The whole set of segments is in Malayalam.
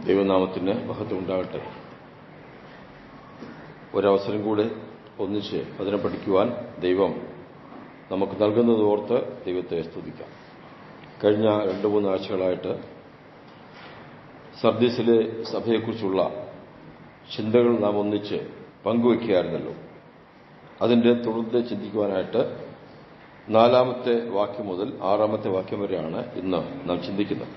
ദൈവനാമത്തിന് മഹത്വം ഉണ്ടാകട്ടെ. ഒരവസരം കൂടെ ഒന്നിച്ച് അതിനെ പഠിക്കുവാൻ ദൈവം നമുക്ക് നൽകുന്നത് ഓർത്ത് ദൈവത്തെ സ്തുതിക്കാം. കഴിഞ്ഞ 2-3 ആഴ്ചകളായിട്ട് സർദീസിലെ സഭയെക്കുറിച്ചുള്ള ചിന്തകൾ നാം ഒന്നിച്ച് പങ്കുവയ്ക്കുകയായിരുന്നല്ലോ. അതിന്റെ തുടർന്ന് ചിന്തിക്കുവാനായിട്ട് 4-ാമത്തെ വാക്യം മുതൽ 6-ാമത്തെ വാക്യം വരെയാണ് ഇന്ന് നാം ചിന്തിക്കുന്നത്.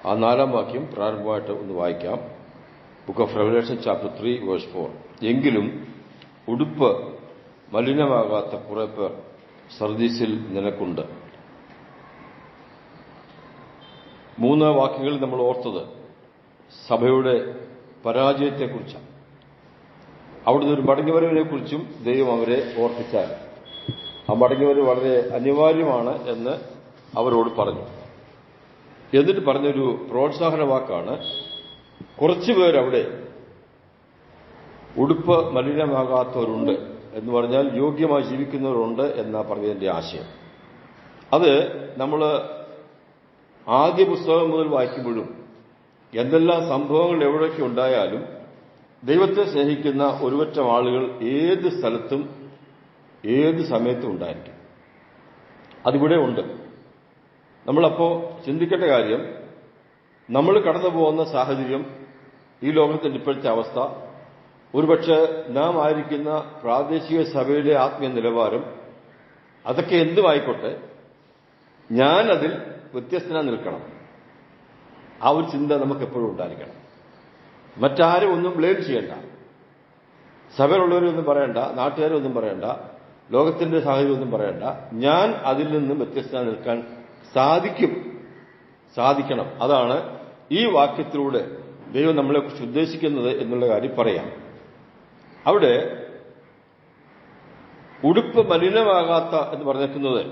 ആ 4-ാം വാക്യം പ്രാരംഭമായിട്ട് ഒന്ന് വായിക്കാം. Book of revelation chapter 3 verse 4. എങ്കിലും ഉടുപ്പ് മലിനമാകാത്ത കുറെ പേർ സർദീസിൽ നിനക്കുണ്ട്. 3 വാക്യങ്ങളിൽ നമ്മൾ ഓർത്തത് സഭയുടെ പരാജയത്തെക്കുറിച്ചാണ്. അവിടുന്ന് ഒരു മടങ്ങിവരവിനെക്കുറിച്ചും ദൈവം അവരെ ഓർപ്പിച്ചാൽ ആ മടങ്ങിവരവ് വളരെ അനിവാര്യമാണ് എന്ന് അവരോട് പറഞ്ഞു. എന്നിട്ട് പറഞ്ഞൊരു പ്രോത്സാഹന വാക്കാണ്, കുറച്ചുപേരവിടെ ഉടുപ്പ് മലിനമാകാത്തവരുണ്ട് എന്ന് പറഞ്ഞാൽ യോഗ്യമായി ജീവിക്കുന്നവരുണ്ട് എന്നാ പറഞ്ഞതിന്റെ ആശയം. അത് നമ്മൾ ആദ്യ പുസ്തകം മുതൽ വായിക്കുമ്പോഴും എന്തെല്ലാം സംഭവങ്ങൾ എവിടെയൊക്കെ ഉണ്ടായാലും ദൈവത്തെ സ്നേഹിക്കുന്ന ഒരുപറ്റം ആളുകൾ ഏത് സ്ഥലത്തും ഏത് സമയത്തും ഉണ്ടായിരിക്കും. അതിവിടെ ഉണ്ട്. നമ്മളപ്പോ ചിന്തിക്കേണ്ട കാര്യം, നമ്മൾ കടന്നു പോകുന്ന സാഹചര്യം, ഈ ലോകത്തിന്റെ ഇപ്പോഴത്തെ അവസ്ഥ, ഒരുപക്ഷെ നാം ആയിരിക്കുന്ന പ്രാദേശിക സഭയുടെ ആത്മീയ നിലവാരം, അതൊക്കെ എന്തുമായിക്കോട്ടെ, ഞാനതിൽ വ്യത്യസ്തനായി നിൽക്കണം. ആ ഒരു ചിന്ത നമുക്ക് എപ്പോഴും ഉണ്ടായിരിക്കണം. മറ്റാരും ഒന്നും ബ്ലെയിം ചെയ്യണ്ട. സഭയിലുള്ളവരൊന്നും പറയണ്ട, നാട്ടുകാരൊന്നും പറയണ്ട, ലോകത്തിന്റെ സാഹചര്യം ഒന്നും പറയണ്ട. ഞാൻ അതിൽ നിന്നും വ്യത്യസ്തനായി നിൽക്കാൻ സാധിക്കണം. അതാണ് ഈ വാക്യത്തിലൂടെ ദൈവം നമ്മളെക്കുറിച്ച് ഉദ്ദേശിക്കുന്നത് എന്നുള്ള കാര്യം പറയാം. അവിടെ ഉടുപ്പ് മലിനമാകാത്ത എന്ന് പറഞ്ഞിരിക്കുന്നത്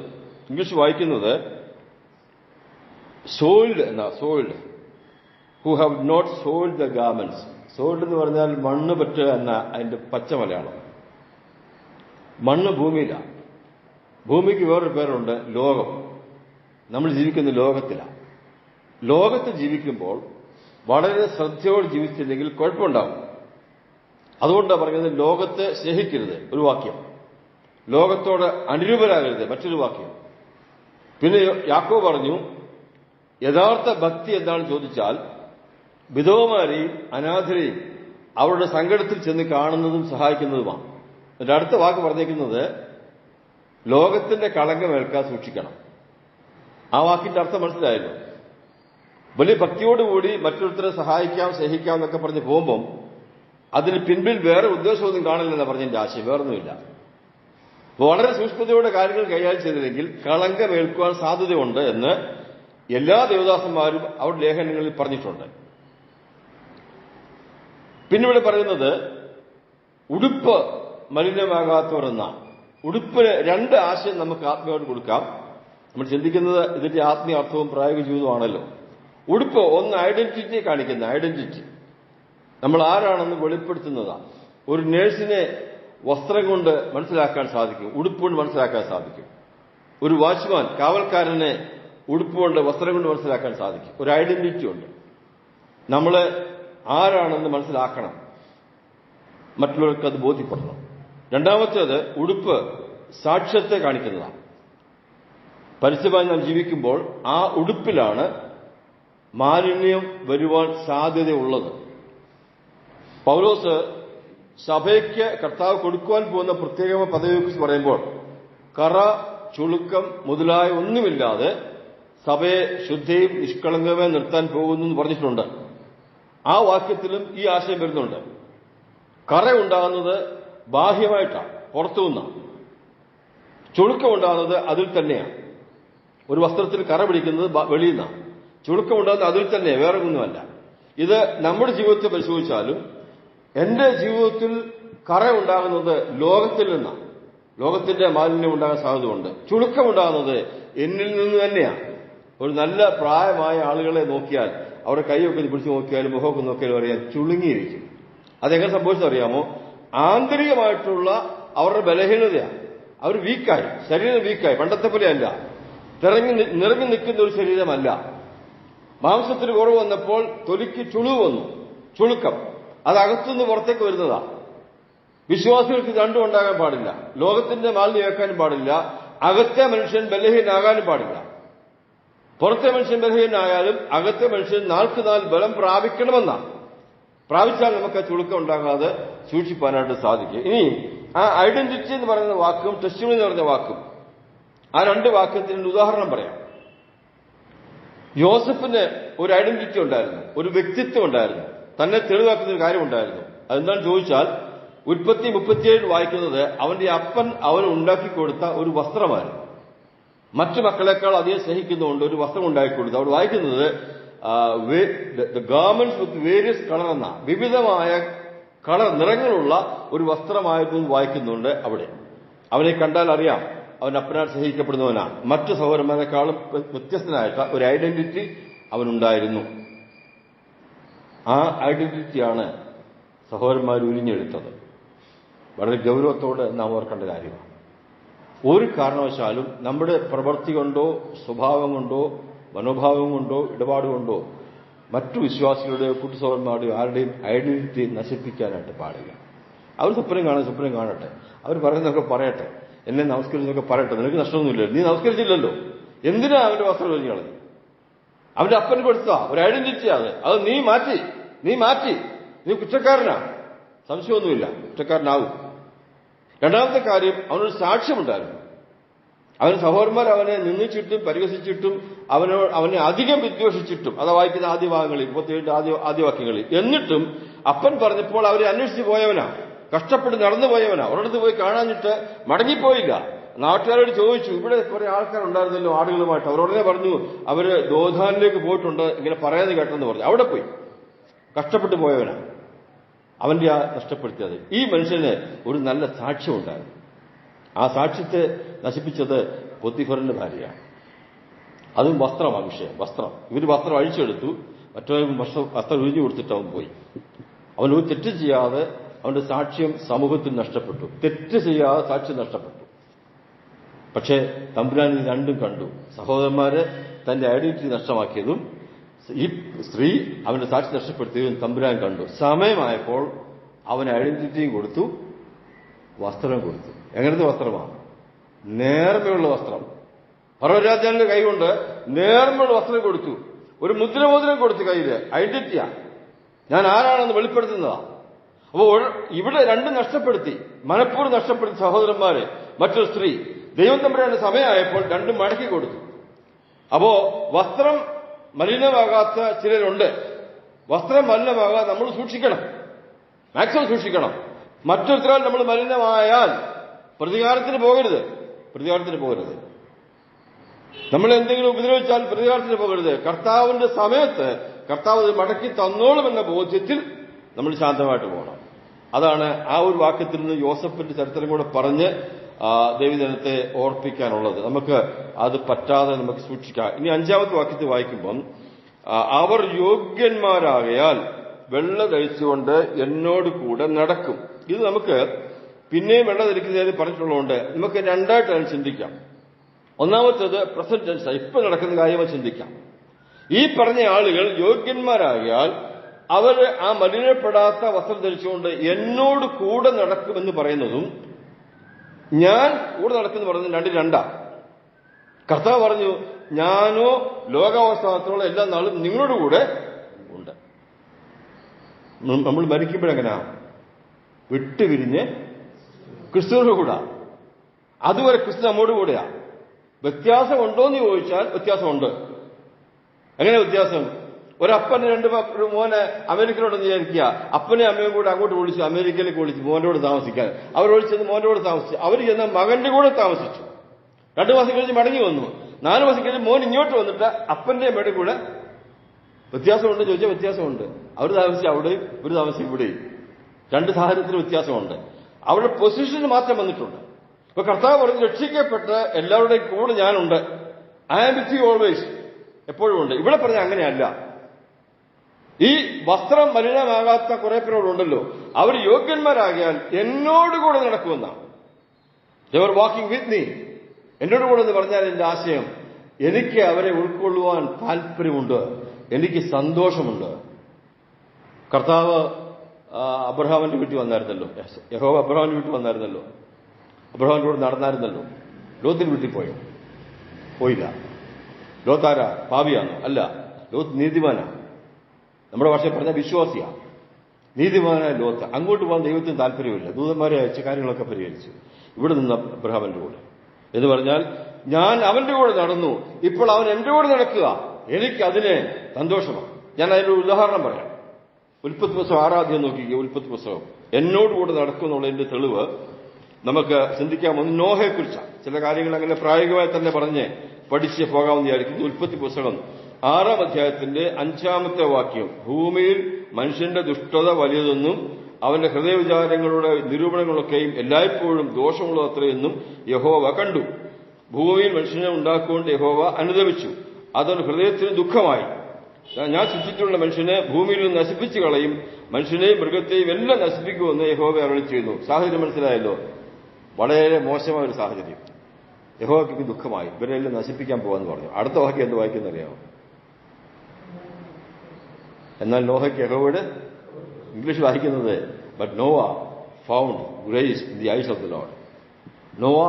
ഇംഗ്ലീഷ് വായിക്കുന്നത് സോയിൽഡ് എന്നാ. Soiled who have not soiled the garments. Soiled എന്ന് പറഞ്ഞാൽ മണ്ണ് പറ്റുക എന്ന അതിന്റെ പച്ച മലയാളം. മണ്ണ് ഭൂമിയിലാണ്. ഭൂമിക്ക് വേറൊരു പേരുണ്ട്, ലോകം. നമ്മൾ ജീവിക്കുന്ന ലോകത്തിലാണ്. ലോകത്ത് ജീവിക്കുമ്പോൾ വളരെ ശ്രദ്ധയോടെ ജീവിച്ചില്ലെങ്കിൽ കുഴപ്പമുണ്ടാവും. അതുകൊണ്ടാണ് പറയുന്നത് ലോകത്തെ സ്നേഹിക്കരുത്, ഒരു വാക്യം. ലോകത്തോട് അനുരൂപരാകരുത്, മറ്റൊരു വാക്യം. പിന്നെ യാക്കോബ് പറഞ്ഞു, യഥാർത്ഥ ഭക്തി എന്താണെന്ന് ചോദിച്ചാൽ വിധവമാരെയും അനാഥരെയും അവരുടെ സങ്കടത്തിൽ ചെന്ന് കാണുന്നതും സഹായിക്കുന്നതുമാണ്. എന്നിട്ട് അടുത്ത വാക്ക് പറഞ്ഞേക്കുന്നത് ലോകത്തിന്റെ കളങ്കമേൽക്കാൻ സൂക്ഷിക്കണം. ആ വാക്കിന്റെ അർത്ഥം മനസ്സിലായല്ലോ. വലിയ ഭക്തിയോടുകൂടി മറ്റൊരുത്തരെ സഹായിക്കാം, സ്നേഹിക്കാം എന്നൊക്കെ പറഞ്ഞ് പോകുമ്പം അതിന് പിൻപിൽ വേറെ ഉദ്ദേശമൊന്നും കാണില്ലെന്ന് പറഞ്ഞതിന്റെ ആശയം, വേറൊന്നുമില്ല. വളരെ സൂക്ഷ്മതയോടെ കാര്യങ്ങൾ കൈകാര്യം ചെയ്തില്ലെങ്കിൽ കളങ്കമേൽക്കുവാൻ സാധ്യതയുണ്ട് എന്ന് എല്ലാ ദേവദാസന്മാരും അവരുടെ ലേഖനങ്ങളിൽ പറഞ്ഞിട്ടുണ്ട്. പിന്നിവിടെ പറയുന്നത് ഉടുപ്പ് മലിനമാകാത്തവർ എന്നാണ്. ഉടുപ്പിന് 2 ആശയം നമുക്ക് ആത്മീയമായിട്ട് കൊടുക്കാം. നമ്മൾ ചിന്തിക്കുന്നത് ഇതിന്റെ ആത്മീയ അർത്ഥവും പ്രായോഗിക ജീവിതമാണല്ലോ. ഉടുപ്പ് ഒന്ന് ഐഡന്റിറ്റിയെ കാണിക്കുന്ന ഐഡന്റിറ്റി, നമ്മൾ ആരാണെന്ന് വെളിപ്പെടുത്തുന്നതാണ്. ഒരു നേഴ്സിനെ വസ്ത്രം കൊണ്ട് മനസ്സിലാക്കാൻ സാധിക്കും, ഉടുപ്പ് കൊണ്ട് മനസ്സിലാക്കാൻ സാധിക്കും. ഒരു വാച്ച്മാൻ, കാവൽക്കാരനെ ഉടുപ്പ് കൊണ്ട്, വസ്ത്രം കൊണ്ട് മനസ്സിലാക്കാൻ സാധിക്കും. ഒരു ഐഡന്റിറ്റി ഉണ്ട്. നമ്മൾ ആരാണെന്ന് മനസ്സിലാക്കണം, മറ്റുള്ളവർക്ക് അത് ബോധ്യപ്പെടണം. രണ്ടാമത്തേത് ഉടുപ്പ് സാക്ഷ്യത്തെ കാണിക്കുന്നതാണ്. പരസ്യമായി നാം ജീവിക്കുമ്പോൾ ആ ഉടുപ്പിലാണ് മാലിന്യം വരുവാൻ സാധ്യതയുള്ളത്. പൗലോസ് സഭയ്ക്ക് കർത്താവ് കൊടുക്കുവാൻ പോകുന്ന പ്രത്യേക പദവിയെക്കുറിച്ച് പറയുമ്പോൾ കറ, ചുളുക്കം മുതലായ ഒന്നുമില്ലാതെ സഭയെ ശുദ്ധയും നിഷ്കളങ്കമേ നിർത്താൻ പോകുന്നു എന്ന് പറഞ്ഞിട്ടുണ്ട്. ആ വാക്യത്തിലും ഈ ആശയം വരുന്നുണ്ട്. കറ ഉണ്ടാകുന്നത് ബാഹ്യമായിട്ടാണ്, പുറത്തുനിന്നാണ്. ചുളുക്കം ഉണ്ടാകുന്നത് അതിൽ തന്നെയാണ്. ഒരു വസ്ത്രത്തിൽ കറ പിടിക്കുന്നത് വെളിയിൽ നിന്നാണ്. ചുളുക്കം ഉണ്ടാകുന്നത് അതിൽ തന്നെ, വേറെ ഒന്നുമല്ല. ഇത് നമ്മുടെ ജീവിതത്തെ പരിശോധിച്ചാലും എന്റെ ജീവിതത്തിൽ കറ ഉണ്ടാകുന്നത് ലോകത്തിൽ നിന്നാണ്. ലോകത്തിന്റെ മാലിന്യം ഉണ്ടാകാൻ സാധ്യതയുണ്ട്. ചുളുക്കം ഉണ്ടാകുന്നത് എന്നിൽ നിന്ന് തന്നെയാണ്. ഒരു നല്ല പ്രായമായ ആളുകളെ നോക്കിയാൽ, അവരുടെ കൈയൊക്കെ പിടിച്ചു നോക്കിയാലും മുഖമൊക്കെ നോക്കിയാലും അറിയാൻ ചുളുങ്ങിയിരിക്കും. അതെങ്ങനെ സംഭവിച്ചറിയാമോ? ആന്തരികമായിട്ടുള്ള അവരുടെ ബലഹീനതയാണ്. അവർ വീക്കായി, ശരീരം വീക്കായി, പണ്ടത്തെ പോലെയല്ല, നിറഞ്ഞു നിൽക്കുന്ന ഒരു ശരീരമല്ല. മാംസത്തിന് കുറവ് വന്നപ്പോൾ തൊലിക്ക് ചുളിവ് വന്നു, ചുളുക്കം. അത് അകത്തുനിന്ന് പുറത്തേക്ക് വരുന്നതാ. വിശ്വാസികൾക്ക് രണ്ടും ഉണ്ടാകാൻ പാടില്ല. ലോകത്തിന്റെ മാലിന്യം ഏൽക്കാനും പാടില്ല, അകത്തെ മനുഷ്യൻ ബലഹീനാകാനും പാടില്ല. പുറത്തെ മനുഷ്യൻ ബലഹീനായാലും അകത്തെ മനുഷ്യൻ നാൾക്ക് നാൾ ബലം പ്രാപിക്കണമെന്നാണ്. പ്രാപിച്ചാൽ നമുക്ക് ആ ചുളുക്കം ഉണ്ടാകാതെ സൂക്ഷിപ്പാനായിട്ട് സാധിക്കും. ഇനി ആ ഐഡന്റിറ്റി എന്ന് പറയുന്ന വാക്കും ടെസ്റ്റിമണി എന്ന് പറഞ്ഞ വാക്കും, ആ രണ്ട് വാക്യത്തിന് ഉദാഹരണം പറയാം. യോസഫിന് ഒരു ഐഡന്റിറ്റി ഉണ്ടായിരുന്നു, ഒരു വ്യക്തിത്വം ഉണ്ടായിരുന്നു, തന്നെ തെളിവാക്കുന്ന ഒരു കാര്യമുണ്ടായിരുന്നു. അതെന്താണെന്ന് ചോദിച്ചാൽ ഉൽപ്പത്തി 37 വായിക്കുന്നത് അവന്റെ അപ്പൻ അവന് ഉണ്ടാക്കിക്കൊടുത്ത ഒരു വസ്ത്രമായിരുന്നു. മറ്റു മക്കളെക്കാൾ അധികം സ്നേഹിക്കുന്നതുകൊണ്ട് ഒരു വസ്ത്രം ഉണ്ടാക്കിക്കൊടുത്തു. അവിടെ വായിക്കുന്നത് ഗാർമെന്റ്സ് വിത്ത് വേരിയസ് കളർ എന്ന വിവിധമായ കളർ നിറങ്ങളുള്ള ഒരു വസ്ത്രമായിരുന്നു വായിക്കുന്നുണ്ട്. അവിടെ അവനെ കണ്ടാൽ അറിയാം അവൻ അപ്പനാൽ സ്നേഹിക്കപ്പെടുന്നവനാണ്. മറ്റു സഹോദരന്മാരെക്കാളും വ്യത്യസ്തനായിട്ട് ഒരു ഐഡന്റിറ്റി അവനുണ്ടായിരുന്നു. ആ ഐഡന്റിറ്റിയാണ് സഹോദരന്മാർ ഉരിഞ്ഞെടുത്തത്. വളരെ ഗൗരവത്തോടെ നാം ഓർക്കേണ്ട കാര്യമാണ്. ഒരു കാരണവശാലും നമ്മുടെ പ്രവൃത്തി കൊണ്ടോ സ്വഭാവം കൊണ്ടോ മനോഭാവം കൊണ്ടോ ഇടപാടുകൊണ്ടോ മറ്റു വിശ്വാസികളുടെയോ കൂട്ടുസഹോദരന്മാരുടെയോ ആരുടെയും ഐഡന്റിറ്റി നശിപ്പിക്കാനായിട്ട് പാടില്ല. അവർ സ്വപ്നം കാണട്ടെ, അവർ പറയുന്നതൊക്കെ പറയട്ടെ, എന്നെ നമസ്കരിച്ചൊക്കെ പറയട്ടെ, നിനക്ക് നഷ്ടമൊന്നുമില്ല, നീ നമസ്കരിച്ചില്ലല്ലോ, എന്തിനാ അവന്റെ വസ്ത്രം ഒഴിഞ്ഞു കളഞ്ഞു? അവന്റെ അപ്പന് കൊടുത്ത ഒരു ഐഡന്റിറ്റി അത് നീ മാറ്റി, നീ കുറ്റക്കാരനാ, സംശയമൊന്നുമില്ല, കുറ്റക്കാരനാവും. രണ്ടാമത്തെ കാര്യം, അവനൊരു സാക്ഷ്യമുണ്ടായിരുന്നു. അവൻ സഹോദരന്മാർ അവനെ നിന്ദിച്ചിട്ടും പരിഹസിച്ചിട്ടും അവനെ അധികം വിദ്വേഷിച്ചിട്ടും, അതാ വായിക്കുന്ന ആദ്യ ഭാഗങ്ങളിൽ 37 ആദ്യ വാക്യങ്ങളിൽ. എന്നിട്ടും അപ്പൻ പറഞ്ഞപ്പോൾ അവരെ അന്വേഷിച്ച് പോയവനാ, കഷ്ടപ്പെട്ട് നടന്നു പോയവനാ, ഒരിടത്ത് പോയി കാണാഞ്ഞിട്ട് മടങ്ങിപ്പോയില്ല. നാട്ടുകാരോട് ചോദിച്ചു, ഇവിടെ കുറെ ആൾക്കാരുണ്ടായിരുന്നല്ലോ ആടുകളുമായിട്ട്, അവരോടനെ പറഞ്ഞു അവര് ദോധാനിലേക്ക് പോയിട്ടുണ്ട്, ഇങ്ങനെ പറയാതെ കേട്ടെന്ന് പറഞ്ഞു. അവിടെ പോയി കഷ്ടപ്പെട്ടു പോയവനാ അവന്റെ ആ നഷ്ടപ്പെടുത്തിയത്. ഈ മനുഷ്യന് ഒരു നല്ല സാക്ഷ്യമുണ്ടായിരുന്നു. ആ സാക്ഷ്യത്തെ നശിപ്പിച്ചത് പൊത്തിഫറിന്റെ ഭാര്യയാണ്. അതും വസ്ത്രമാണ് വിഷയം. ഇവര് വസ്ത്രം അഴിച്ചെടുത്തു, മറ്റൊരു വസ്ത്രം ഒഴിഞ്ഞു കൊടുത്തിട്ട് അവൻ പോയി. അവൻ ഒരു തെറ്റ് ചെയ്യാതെ അവന്റെ സാക്ഷ്യം സമൂഹത്തിൽ നഷ്ടപ്പെട്ടു. തെറ്റ് ചെയ്യാതെ സാക്ഷ്യം നഷ്ടപ്പെട്ടു. പക്ഷേ തമ്പുരാൻ ഇത് രണ്ടും കണ്ടു. സഹോദരന്മാരെ തന്റെ ഐഡന്റിറ്റി നഷ്ടമാക്കിയതും ഈ സ്ത്രീ അവന്റെ സാക്ഷി നഷ്ടപ്പെടുത്തിയതും തമ്പുരാൻ കണ്ടു. സമയമായപ്പോൾ അവന് ഐഡന്റിറ്റിയും കൊടുത്തു, വസ്ത്രം കൊടുത്തു. എങ്ങനത്തെ വസ്ത്രമാണ്? നേർമയുള്ള വസ്ത്രം. പർവ്വരാജാവിന്റെ കൈകൊണ്ട് നേർമയുള്ള വസ്ത്രം കൊടുത്തു. ഒരു മുദ്രമോതിരം കൊടുത്തു കയ്യില്. ഐഡന്റിറ്റിയാ, ഞാൻ ആരാണെന്ന് വെളിപ്പെടുത്തുന്നതാ. അപ്പോൾ ഇവിടെ രണ്ടും നഷ്ടപ്പെടുത്തി, മനഃപൂർവ്വം നഷ്ടപ്പെടുത്തി സഹോദരന്മാരെ. മറ്റൊരു സ്ത്രീ ദൈവം തമ്പുരാന്റെ സമയമായപ്പോൾ രണ്ടും മടക്കി കൊടുത്തു. അപ്പോ വസ്ത്രം മലിനമാകാത്ത ചിലരുണ്ട്. വസ്ത്രം മലിനമാകാതെ നമ്മൾ സൂക്ഷിക്കണം, മാക്സിമം സൂക്ഷിക്കണം. മറ്റൊരുത്തരാൽ നമ്മൾ മലിനമായാൽ പ്രതികാരത്തിന് പോകരുത്. നമ്മൾ എന്തെങ്കിലും ഉപദ്രവിച്ചാൽ പ്രതികാരത്തിന് പോകരുത്. കർത്താവിന്റെ സമയത്ത് കർത്താവ് മടക്കി തന്നോളുമെന്ന ബോധ്യത്തിൽ നമ്മൾ ശാന്തമായിട്ട് പോകണം. അതാണ് ആ ഒരു വാക്യത്തിൽ നിന്ന് യോസഫിന്റെ ചരിത്രം കൂടെ പറഞ്ഞ് ദൈവജനത്തെ ഓർപ്പിക്കാനുള്ളത്. നമുക്ക് അത് പറ്റാതെ നമുക്ക് സൂക്ഷിക്കാം. ഇനി 5ാമത്തെ വാക്യത്തിൽ വായിക്കുമ്പം, അവർ യോഗ്യന്മാരാകയാൽ വെള്ള ധരിച്ചുകൊണ്ട് എന്നോട് കൂടെ നടക്കും. ഇത് നമുക്ക് പിന്നെയും വെള്ള ധരിക്കുന്നതിന് പറഞ്ഞിട്ടുള്ളതുകൊണ്ട് നമുക്ക് രണ്ടായിട്ടാണ് ചിന്തിക്കാം. ഒന്നാമത്തേത് പ്രസന്റ് ടെൻസ്, ഇപ്പൊ നടക്കുന്ന കാര്യമായി ചിന്തിക്കാം. ഈ പറഞ്ഞ ആളുകൾ യോഗ്യന്മാരാകിയാൽ അവർ ആ മലിനപ്പെടാത്ത വസ്ത്രം ധരിച്ചുകൊണ്ട് എന്നോട് കൂടെ നടക്കുമെന്ന് പറയുന്നതും ഞാൻ കൂടെ നടക്കുമെന്ന് പറയുന്നത് രണ്ടാ. കർത്താവ് പറഞ്ഞു, ഞാനോ ലോകാവസാനത്തോളം എല്ലാ നാളും നിങ്ങളുടെ കൂടെ ഉണ്ട്. നമ്മൾ മരിക്കുമ്പോഴെങ്ങനെയാ? വിട്ടുപിരിഞ്ഞ് ക്രിസ്തുവിന്റെ കൂടെ. അതുവരെ ക്രിസ്തു നമ്മോട് കൂടെയാ. വ്യത്യാസമുണ്ടോന്ന് ചോദിച്ചാൽ വ്യത്യാസമുണ്ട്. എങ്ങനെ വ്യത്യാസം? ഒരപ്പന് ഒരു മോനെ അമേരിക്കയിലോട്ടെന്ന് വിചാരിക്കുക. അപ്പനെ അമ്മയും കൂടെ അങ്ങോട്ട് വിളിച്ചു, അമേരിക്കയിലേക്ക് വിളിച്ചു മോന്റെ കൂടെ താമസിക്കാൻ. അവർ വിളിച്ചത് മോന്റെ കൂടെ താമസിച്ചു. അവർ ചെന്ന മകന്റെ കൂടെ താമസിച്ചു. 2 മാസം കഴിഞ്ഞ് മടങ്ങി വന്നു. 4 മാസം കഴിഞ്ഞ് മോൻ ഇങ്ങോട്ട് വന്നിട്ട് അപ്പന്റെ അമ്മയുടെ കൂടെ. വ്യത്യാസമുണ്ട് ചോദിച്ചാൽ വ്യത്യാസമുണ്ട്. അവർ താമസിച്ച് അവിടെയും ഇവർ താമസിച്ച് ഇവിടെയും. 2 സാഹചര്യത്തിൽ വ്യത്യാസമുണ്ട്. അവരുടെ പൊസിഷന് മാറ്റം വന്നിട്ടുണ്ട്. ഇപ്പൊ കർത്താവ് പറഞ്ഞ്, രക്ഷിക്കപ്പെട്ട് എല്ലാവരുടെയും കൂടെ ഞാനുണ്ട്. I am with you always, എപ്പോഴും ഉണ്ട്. ഇവിടെ പറഞ്ഞ അങ്ങനെയല്ല. ഈ വസ്ത്രം മലിനമാകാത്ത കുറെ പേരോടുണ്ടല്ലോ, അവർ യോഗ്യന്മാരാകിയാൽ എന്നോടുകൂടെ നടക്കുമെന്നാണ്. They are walking with me. എന്നോട് കൂടെ എന്ന് പറഞ്ഞാൽ എന്റെ ആശയം, എനിക്ക് അവരെ ഉൾക്കൊള്ളുവാൻ താല്പര്യമുണ്ട്, എനിക്ക് സന്തോഷമുണ്ട്. കർത്താവ് അബ്രഹാമിന്റെ വീട്ടിൽ വന്നായിരുന്നല്ലോ, യഹോവ അബ്രഹാമിന്റെ വീട്ടിൽ വന്നായിരുന്നല്ലോ, അബ്രഹാമിന്റെ കൂടെ നടന്നായിരുന്നല്ലോ. ലോത്തിന്റെ വീട്ടിൽ പോയോ? പോയില്ല. ലോത്താരാ? പാപിയാണോ? അല്ല. ലോത്ത് നീതിമാനാണ്. നമ്മുടെ ഭാഷയിൽ പറഞ്ഞ വിശ്വാസിയാണ്. നീതിമാനായ ലോത്ത്. അങ്ങോട്ട് പോകാൻ ദൈവത്തിന് താല്പര്യമില്ല. ദൂതന്മാരെ അയച്ച കാര്യങ്ങളൊക്കെ പരിഹരിച്ചു. ഇവിടെ നിന്ന് അബ്രഹാമിന്റെ കൂടെ എന്ന് പറഞ്ഞാൽ ഞാൻ അവന്റെ കൂടെ നടന്നു, ഇപ്പോൾ അവൻ എന്റെ കൂടെ നടക്കുക, എനിക്ക് അതിന് സന്തോഷമാണ്. ഞാൻ അതിന്റെ ഉദാഹരണം പറയാം. ഉൽപ്പത്തി പുസ്തകം 6-ാം അധ്യായം നോക്കിക്കുക. ഉൽപ്പത്തി പുസ്തകം എന്നോടുകൂടെ നടക്കുമെന്നുള്ളതിന്റെ തെളിവ് നമുക്ക് ചിന്തിക്കാമെന്ന് നോഹയെക്കുറിച്ചാണ്. ചില കാര്യങ്ങൾ അങ്ങനെ പ്രായോഗികമായി തന്നെ പറഞ്ഞ് പഠിച്ച് പോകാമെന്ന് വിചാരിക്കുന്നു. ഉൽപ്പത്തി പുസ്തകം 6-ാം അധ്യായത്തിന്റെ 5-ാമത്തെ വാക്യം, ഭൂമിയിൽ മനുഷ്യന്റെ ദുഷ്ടത വലിയതെന്നും അവന്റെ ഹൃദയവിചാരങ്ങളുടെ നിരൂപണങ്ങളൊക്കെയും എല്ലായ്പ്പോഴും ദോഷമുള്ളത് അത്രയെന്നും യഹോവ കണ്ടു. ഭൂമിയിൽ മനുഷ്യനെ ഉണ്ടാക്കുകൊണ്ട് യഹോവ അനുദപിച്ചു. അതൊരു ഹൃദയത്തിന് ദുഃഖമായി. ഞാൻ സൃഷ്ടിച്ചിട്ടുള്ള മനുഷ്യനെ ഭൂമിയിൽ നിന്ന് നശിപ്പിച്ചു കളയും, മനുഷ്യനെയും മൃഗത്തെയും എല്ലാം നശിപ്പിക്കുമെന്ന് യഹോവ അരുളി ചെയ്യുന്നു. സാഹചര്യം മനസ്സിലായല്ലോ. വളരെ മോശമായ ഒരു സാഹചര്യം. യഹോവയ്ക്ക് ദുഃഖമായി. ഇവരെല്ലാം നശിപ്പിക്കാൻ പോകാന്ന് പറഞ്ഞു. അടുത്ത വാക്യം എന്ത് വായിക്കുന്നറിയാമോ? എന്നാൽ നോഹയ്ക്ക് യഹോവയുടെ ഇംഗ്ലീഷ് വായിക്കുന്നത് but Noah found grace in the eyes of the Lord. Noah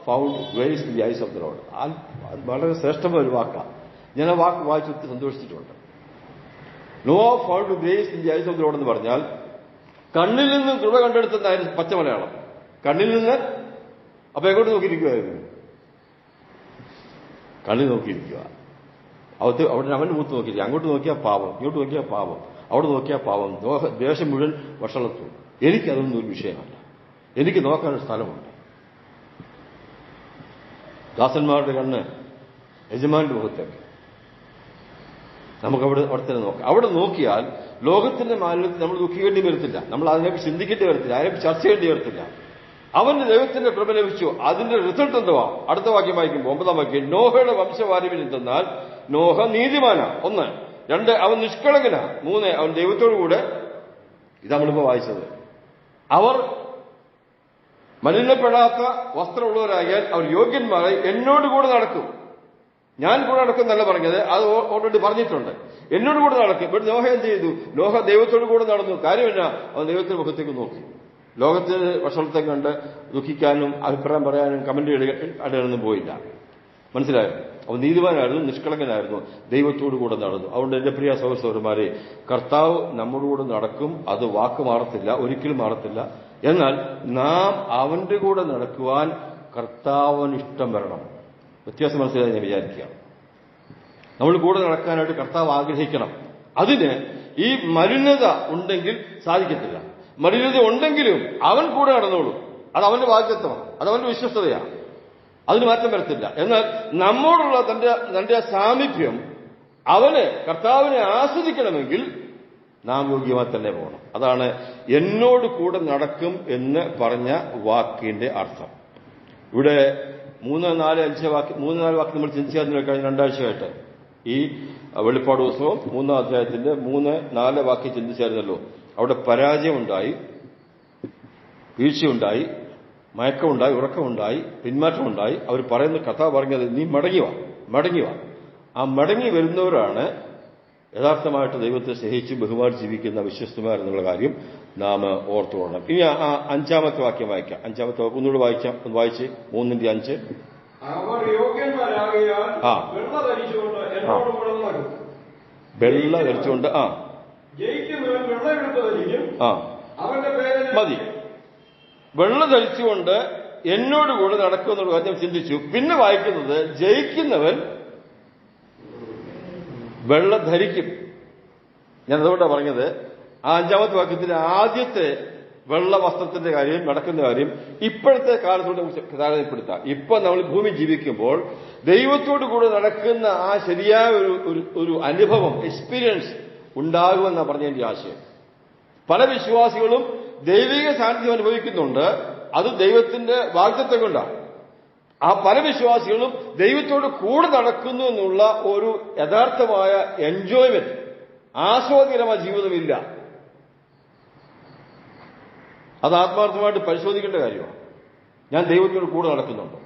found grace in the eyes of the Lord. വളരെ ശ്രേഷ്ഠമായ ഒരു വാക്കാണ്. ഞാൻ ആ വാക്ക് വായിച്ച് സന്തോഷിച്ചിട്ടുണ്ട്. Noah found grace in the eyes of the Lord എന്ന് പറഞ്ഞാൽ കണ്ണിൽ നിന്ന് കൃപ കണ്ടെടുത്തെന്നായിരുന്നു പച്ച മലയാളം. കണ്ണിൽ നിന്ന്. അപ്പൊ എങ്ങോട്ട് നോക്കിയിരിക്കുമായിരുന്നു? കണ്ണിൽ നോക്കിയിരിക്കുക. അവിടെ അവന്റെ മുഖത്ത് നോക്കിയിരിക്കുക. അങ്ങോട്ട് നോക്കിയാൽ പാപം, ഇങ്ങോട്ട് നോക്കിയാൽ പാപം, അവിടെ നോക്കിയാൽ പാപം. ദേശം മുഴുവൻ വഷളത്തു. എനിക്കതൊന്നും ഒരു വിഷയമല്ല. എനിക്ക് നോക്കാനൊരു സ്ഥലമുണ്ട്. ദാസന്മാരുടെ കണ്ണ് യജമാന്റെ മുഖത്തേക്ക്. നമുക്ക് അവിടെ തന്നെ നോക്കാം. അവിടെ നോക്കിയാൽ ലോകത്തിന്റെ മാലിന്യത്തിൽ നമ്മൾ ദുഃഖിക്കേണ്ടി വരത്തില്ല. നമ്മൾ അതിനൊക്കെ ചിന്തിക്കേണ്ടി വരത്തില്ല. അതിനൊക്കെ ചർച്ച ചെയ്യേണ്ടി വരത്തില്ല. അവന് ദൈവത്തിന്റെ കൃപ ലഭിച്ചു. അതിന്റെ റിസൾട്ട് എന്തുവാ? അടുത്ത വാക്യം വായിക്കുമ്പോൾ 9-ാം വാക്യം, നോഹയുടെ വംശപാരമ്പര്യം എന്തെന്നാൽ നോഹ നീതിമാനാ, 1. 2 അവൻ നിഷ്കളങ്കനാ, 3 അവൻ ദൈവത്തോടു കൂടെ. ഇത് നമ്മളിപ്പോ വായിച്ചത്. അവർ മലിനപ്പെടാത്ത വസ്ത്രമുള്ളവരാകിയാൽ അവർ യോഗ്യന്മാരായി എന്നോട് കൂടെ നടക്കും. ഞാൻ കൂടെ നടക്കും എന്നല്ല പറഞ്ഞത്, അത് ഓൾറെഡി പറഞ്ഞിട്ടുണ്ട്. എന്നോട് കൂടെ നടക്കും. ഇവിടെ നോഹ എന്ത് ചെയ്തു? നോഹ ദൈവത്തോടു കൂടെ നടന്നു. കാര്യമില്ല, അവൻ ദൈവത്തിന്റെ മുഖത്തേക്ക് നോക്കി. ലോകത്തിന് വഷളത്തെ കണ്ട് ദുഃഖിക്കാനും അഭിപ്രായം പറയാനും കമന്റ് ഇടാനൊന്നും പോയില്ല. മനസ്സിലായോ? അവൻ നീതിമാനായിരുന്നു, നിഷ്കളങ്കനായിരുന്നു, ദൈവത്തോടു കൂടെ നടന്നു. അതുകൊണ്ട് എന്റെ പ്രിയ സഹോദരന്മാരെ, കർത്താവ് നമ്മുടെ കൂടെ നടക്കും. അത് വാക്ക് മാറത്തില്ല, ഒരിക്കലും മാറത്തില്ല. എന്നാൽ നാം അവന്റെ കൂടെ നടക്കുവാൻ കർത്താവിന് ഇഷ്ടം വരണം. വ്യത്യാസം മനസ്സിലായി ഞാൻ വിചാരിക്കുക. നമ്മൾ കൂടെ നടക്കാനായിട്ട് കർത്താവ് ആഗ്രഹിക്കണം. അതിന് ഈ മലിനത ഉണ്ടെങ്കിൽ സാധിക്കത്തില്ല. മലിനത ഉണ്ടെങ്കിലും അവൻ കൂടെ നടന്നോളൂ. അത് അവന്റെ വാഗ്ദത്തമാണ്, അത് അവന്റെ വിശ്വസ്തതയാണ്. അതിന് മാറ്റം വരത്തില്ല. എന്നാൽ നമ്മോടുള്ള തന്റെ സാമീപ്യം അവന് കർത്താവിനെ ആസ്വദിക്കണമെങ്കിൽ നാം യോഗ്യമായി തന്നെ പോകണം. അതാണ് എന്നോട് കൂടെ നടക്കും എന്ന് പറഞ്ഞ വാക്കിന്റെ അർത്ഥം. ഇവിടെ 3, 4, 5 വാക്യം നമ്മൾ ചിന്തിച്ചാൽ കഴിഞ്ഞ 2 ആഴ്ചയായിട്ട് ഈ വെളിപ്പാട് പുസ്തകം 3-ാം അധ്യായത്തിന്റെ 3, 4 വാക്യം ചിന്തിച്ചായിരുന്നല്ലോ. അവിടെ പരാജയമുണ്ടായി, വീഴ്ചയുണ്ടായി, മയക്കമുണ്ടായി, ഉറക്കമുണ്ടായി, പിന്മാറ്റമുണ്ടായി. അവർ പറയുന്ന കഥ പറഞ്ഞത് നീ മടങ്ങിവ. ആ മടങ്ങി വരുന്നവരാണ് യഥാർത്ഥമായിട്ട് ദൈവത്തെ സ്നേഹിച്ച് ബഹുമാനിച്ച് ജീവിക്കുന്ന വിശ്വസ്തമാർ എന്നുള്ള കാര്യം നാം ഓർത്തുകൊള്ളണം. ഇനി ആ 5-ാമത്തെ വാക്യം വായിക്കാം. 5-ാമത്തെ വാക്യം ഒന്നുകൂടെ വായിച്ച് 3-5. വെള്ള ധരിച്ചുകൊണ്ട് മതി. വെള്ള ധരിച്ചുകൊണ്ട് എന്നോടുകൂടെ നടക്കുമെന്നുള്ള കാര്യം ചിന്തിച്ചു. പിന്നെ വായിക്കുന്നത് ജയിക്കുന്നവൻ വെള്ള ധരിക്കും. ഞാൻ അതുകൊണ്ടാണ് പറഞ്ഞത് ആ 5-ാമത്തെ വാക്യത്തിന്റെ ആദ്യത്തെ വെള്ള വസ്ത്രത്തിന്റെ കാര്യം, നടക്കുന്ന കാര്യം ഇപ്പോഴത്തെ കാലത്തോട് താരതമ്യപ്പെടുത്താം. ഇപ്പൊ നമ്മൾ ഭൂമി ജീവിക്കുമ്പോൾ ദൈവത്തോടു കൂടെ നടക്കുന്ന ആ ശരിയായ ഒരു അനുഭവം, എക്സ്പീരിയൻസ് ഉണ്ടാകുമെന്നാണ് പറഞ്ഞതിന്റെ ആശയം. പല വിശ്വാസികളും ദൈവിക സാന്നിധ്യം അനുഭവിക്കുന്നുണ്ട്. അത് ദൈവത്തിന്റെ വാഗ്ദത്തം കൊണ്ടാണ്. ആ പല വിശ്വാസികളും ദൈവത്തോട് കൂടെ നടക്കുന്നു എന്നുള്ള ഒരു യഥാർത്ഥമായ എൻജോയ്മെന്റ്, ആസ്വാദ്യകരമായ ജീവിതമില്ല. അത് ആത്മാർത്ഥമായിട്ട് പരിശോധിക്കേണ്ട കാര്യമാണ്. ഞാൻ ദൈവത്തോട് കൂടെ നടക്കുന്നുണ്ടോ?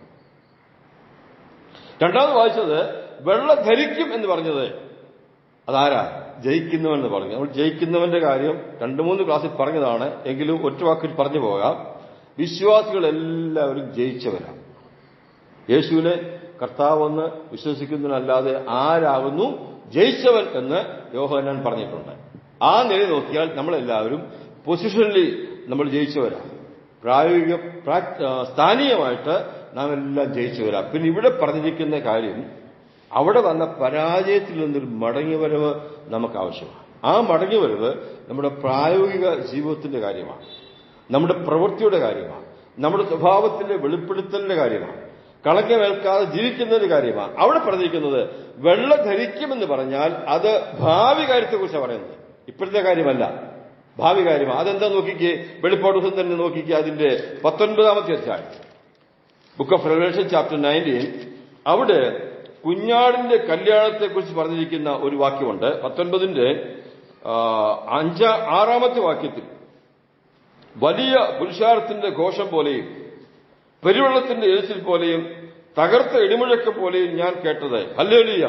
രണ്ടാമത് വായിച്ചത് വെള്ള ധരിക്കും എന്ന് പറഞ്ഞത് അതാരാ? ജയിക്കുന്നവൻ എന്ന് പറഞ്ഞു. നമ്മൾ ജയിക്കുന്നവന്റെ കാര്യം 2-3 ക്ലാസ്സിൽ പറഞ്ഞതാണ്. എങ്കിലും ഒറ്റ വാക്കിൽ പറഞ്ഞു പോകാം. വിശ്വാസികളെല്ലാവരും ജയിച്ചവരാണ്. യേശുവിനെ കർത്താവെന്ന് വിശ്വസിക്കുന്നതിനല്ലാതെ ആരാകുന്നു ജയിച്ചവൻ എന്ന് യോഹന്നാൻ പറഞ്ഞിട്ടുണ്ട്. ആ നില നോക്കിയാൽ നമ്മളെല്ലാവരും പൊസിഷനിൽ നമ്മൾ ജയിച്ചവരാണ്. സ്ഥാനീയമായിട്ട് നാം എല്ലാം ജയിച്ചവരാ. പിന്നെ ഇവിടെ പറഞ്ഞിരിക്കുന്ന കാര്യം, അവിടെ വന്ന പരാജയത്തിൽ നിന്നൊരു മടങ്ങിവരവ് നമുക്ക് ആവശ്യമാണ്. ആ മടങ്ങിവരവ് നമ്മുടെ പ്രായോഗിക ജീവിതത്തിന്റെ കാര്യമാണ്, നമ്മുടെ പ്രവൃത്തിയുടെ കാര്യമാണ്, നമ്മുടെ സ്വഭാവത്തിന്റെ വെളിപ്പെടുത്തലിന്റെ കാര്യമാണ്, കളങ്കമേൽക്കാതെ ജീവിക്കുന്നതിന്റെ കാര്യമാണ്. അവിടെ പറഞ്ഞിരിക്കുന്നത് വെള്ള ധരിക്കുമെന്ന് പറഞ്ഞാൽ അത് ഭാവി കാര്യത്തെക്കുറിച്ചാണ് പറയുന്നത്, ഇപ്പോഴത്തെ കാര്യമല്ല, ഭാവി കാര്യമാണ്. അതെന്താ നോക്കിക്കേ, വെളിപ്പാട് ദിവസം തന്നെ നോക്കിക്കേ. അതിന്റെ 19-ാമത്തെ അധ്യായം, ബുക്ക് ഓഫ് റെവലേഷൻ ചാപ്റ്റർ 19, അവിടെ കുഞ്ഞാടിന്റെ കല്യാണത്തെക്കുറിച്ച് പറഞ്ഞിരിക്കുന്ന ഒരു വാക്യമുണ്ട്. 19-ന്റെ 6-ാമത്തെ വാക്യത്തിൽ, വലിയ പുരുഷാരത്തിന്റെ ഘോഷം പോലെയും പെരുവെള്ളത്തിന്റെ എഴുച്ചിൽ പോലെയും തകർത്ത ഇടിമുഴക്കം പോലെയും ഞാൻ കേട്ടത്, ഹല്ലേലൂയ,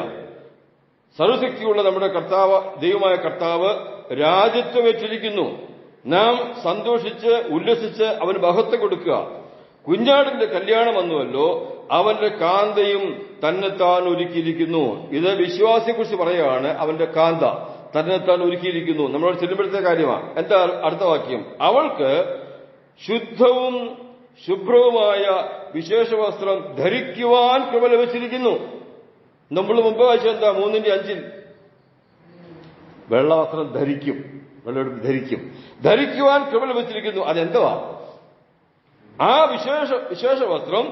സർവശക്തിയുള്ള നമ്മുടെ കർത്താവ്, ദൈവമായ കർത്താവ് രാജ്യത്വമേറ്റിരിക്കുന്നു. നാം സന്തോഷിച്ച് ഉല്ലസിച്ച് അവന് മഹത്വം കൊടുക്കുക. കുഞ്ഞാടിന്റെ കല്യാണം വന്നുവല്ലോ, അവന്റെ കാന്തയും തന്നെത്താൻ ഒരുക്കിയിരിക്കുന്നു. ഇത് വിശ്വാസിയെക്കുറിച്ച് പറയുകയാണ്. അവന്റെ കാന്ത തന്നെത്താൻ ഒരുക്കിയിരിക്കുന്നു. നമ്മളോട് ചെല്ലുമ്പോഴത്തെ കാര്യമാണ്. എന്താ അടുത്ത വാക്യം? അവൾക്ക് ശുദ്ധവും ശുഭ്രവുമായ വിശേഷവസ്ത്രം ധരിക്കുവാൻ കൃപ ലഭിച്ചിരിക്കുന്നു. നമ്മൾ മുമ്പ് വായിച്ചത് എന്താ? 3-5 വെള്ളവസ്ത്രം ധരിക്കും, വെള്ളമെടുപ്പ് ധരിക്കും, ധരിക്കുവാൻ കൃപ ലഭിച്ചിരിക്കുന്നു. അതെന്തുവാ? ആ വിശേഷവസ്ത്രം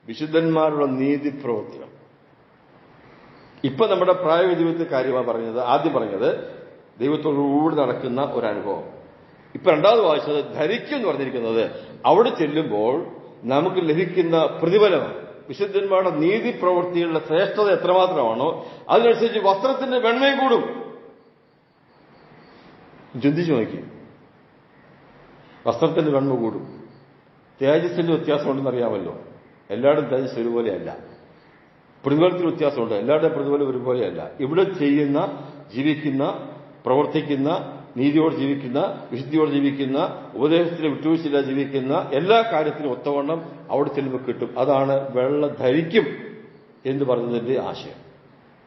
വിശുദ്ധന്മാരുടെ നീതി പ്രവൃത്തികൾ. ഇപ്പൊ നമ്മുടെ പ്രായോഗിക ജീവിതത്തെ കാര്യമാണ് പറഞ്ഞത്. ആദ്യം പറഞ്ഞത് ദൈവത്തോടുകൂടി നടക്കുന്ന ഒരു അനുഭവം. ഇപ്പൊ രണ്ടാമത് വായിച്ചത് ധരിക്കും എന്ന് പറഞ്ഞിരിക്കുന്നത് അവിടെ ചെല്ലുമ്പോൾ നമുക്ക് ലഭിക്കുന്ന പ്രതിഫലമാണ്. വിശുദ്ധന്മാരുടെ നീതി പ്രവൃത്തികളുടെ ശ്രേഷ്ഠത എത്രമാത്രമാണോ അതിനനുസരിച്ച് വസ്ത്രത്തിന്റെ വെണ്മയും കൂടും. ചിന്തിച്ചു നോക്കി, വസ്ത്രത്തിന്റെ വെണ്മ കൂടും. തേജസ്സിന്റെ വ്യത്യാസമുണ്ടെന്ന് അറിയാമല്ലോ. എല്ലാവരും തേജസ് ഒരുപോലെയല്ല. പ്രതിഫലത്തിന് വ്യത്യാസമുണ്ട്. എല്ലാവരുടെയും പ്രതിഫലം ഒരുപോലെയല്ല. ഇവിടെ ചെയ്യുന്ന, ജീവിക്കുന്ന, പ്രവർത്തിക്കുന്ന, നീതിയോട് ജീവിക്കുന്ന, വിശുദ്ധിയോട് ജീവിക്കുന്ന, ഉപദേശത്തിന് വിട്ടുവീഴ്ചയില്ല ജീവിക്കുന്ന, എല്ലാ കാര്യത്തിനും ഒത്തവണ്ണം അവിടെ ചെല്ലുമ്പോൾ കിട്ടും. അതാണ് വെള്ള ധരിക്കും എന്ന് പറഞ്ഞതിന്റെ ആശയം.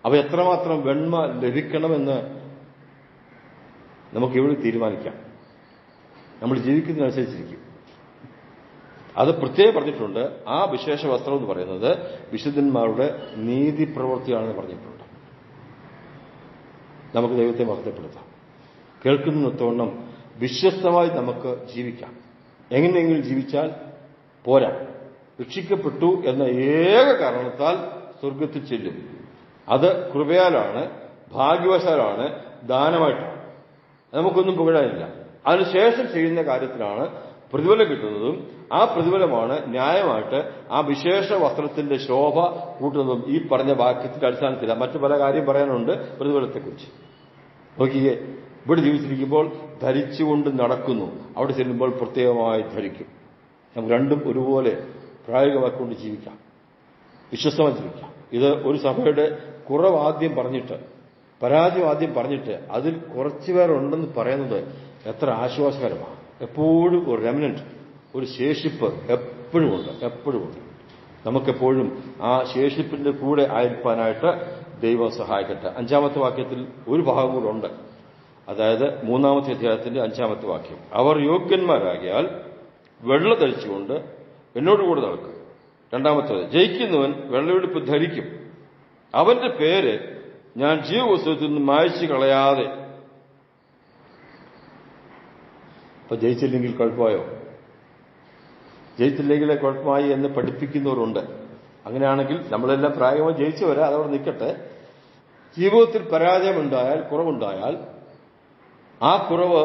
അവ എത്രമാത്രം വെണ്മ ലഭിക്കണമെന്ന് നമുക്ക് ഇവിടെ തീരുമാനിക്കാം. നമ്മൾ ജീവിക്കുന്നതിനനുസരിച്ചിരിക്കും. അത് പ്രത്യേകം പറഞ്ഞിട്ടുണ്ട്. ആ വിശേഷ വസ്ത്രം എന്ന് പറയുന്നത് വിശുദ്ധന്മാരുടെ നീതി പ്രവൃത്തിയാണെന്ന് പറഞ്ഞിട്ടുണ്ട്. നമുക്ക് ദൈവത്തെ മഹത്വപ്പെടുത്താം. കേൾക്കുന്നതൊത്തവണ്ണം വിശ്വസ്തമായി നമുക്ക് ജീവിക്കാം. എങ്ങനെയെങ്കിലും ജീവിച്ചാൽ പോരാ. രക്ഷിക്കപ്പെട്ടു എന്ന ഏക കാരണത്താൽ സ്വർഗത്തിൽ ചെല്ലും. അത് കൃപയാലാണ്, ഭാഗ്യവശാലാണ്, ദാനമായിട്ടാണ്. നമുക്കൊന്നും പുകഴാനില്ല. അതിനുശേഷം ചെയ്യുന്ന കാര്യത്തിലാണ് പ്രതിഫലം കിട്ടുന്നതും ആ പ്രതിഫലമാണ് ന്യായമായിട്ട് ആ വിശേഷ വസ്ത്രത്തിന്റെ ശോഭ കൂട്ടുന്നതും. ഈ പറഞ്ഞ വാക്യത്തിന്റെ അടിസ്ഥാനത്തില്ല. മറ്റു പല കാര്യം പറയാനുണ്ട് പ്രതിഫലത്തെക്കുറിച്ച്. നോക്കിയേ, ഇവിടെ ജീവിച്ചിരിക്കുമ്പോൾ ധരിച്ചുകൊണ്ട് നടക്കുന്നു, അവിടെ ചെല്ലുമ്പോൾ പ്രത്യേകമായി ധരിക്കും. നമുക്ക് രണ്ടും ഒരുപോലെ പ്രായോഗികമാക്കിക്കൊണ്ട് ജീവിക്കാം, വിശ്വസ്തമായി ജീവിക്കാം. ഇത് ഒരു സഭയുടെ കുറവ് ആദ്യം പറഞ്ഞിട്ട്, പരാജയം ആദ്യം പറഞ്ഞിട്ട് അതിൽ കുറച്ചുപേരുണ്ടെന്ന് പറയുന്നത് എത്ര ആശ്വാസകരമാണ്. എപ്പോഴും ഒരു റെമനന്റ്, ഒരു ശേഷിപ്പ് എപ്പോഴും ഉണ്ട്. നമുക്കെപ്പോഴും ആ ശേഷിപ്പിന്റെ കൂടെ ആയിരിക്കാനായിട്ട് ദൈവം സഹായിക്കട്ടെ. 5-ാമത്തെ വാക്യത്തിൽ ഒരു ഭാഗം കൂടെ ഉണ്ട്. അതായത് 3-ാമത്തെ അധ്യായത്തിന്റെ 5-ാമത്തെ വാക്യം, അവർ യോഗ്യന്മാരാകിയാൽ വെള്ള ധരിച്ചുകൊണ്ട് എന്നോടുകൂടെ നടക്കും. 2-ാമത്തേത്, ജയിക്കുന്നവൻ വെള്ളയെടുപ്പ് ധരിക്കും, അവന്റെ പേര് ഞാൻ ജീവപുസ്തകത്തിൽ നിന്ന് മായ്ച്ചു കളയാതെ. അപ്പൊ ജയിച്ചില്ലെങ്കിൽ കുഴപ്പമായോ? ജയിച്ചില്ലെങ്കിലേ കുഴപ്പമായി എന്ന് പഠിപ്പിക്കുന്നവരുണ്ട്. അങ്ങനെയാണെങ്കിൽ നമ്മളെല്ലാം പ്രായമായി ജയിച്ചവരാ, അതവിടെ നിൽക്കട്ടെ. ജീവിതത്തിൽ പരാജയമുണ്ടായാൽ, കുറവുണ്ടായാൽ ആ കുറവ്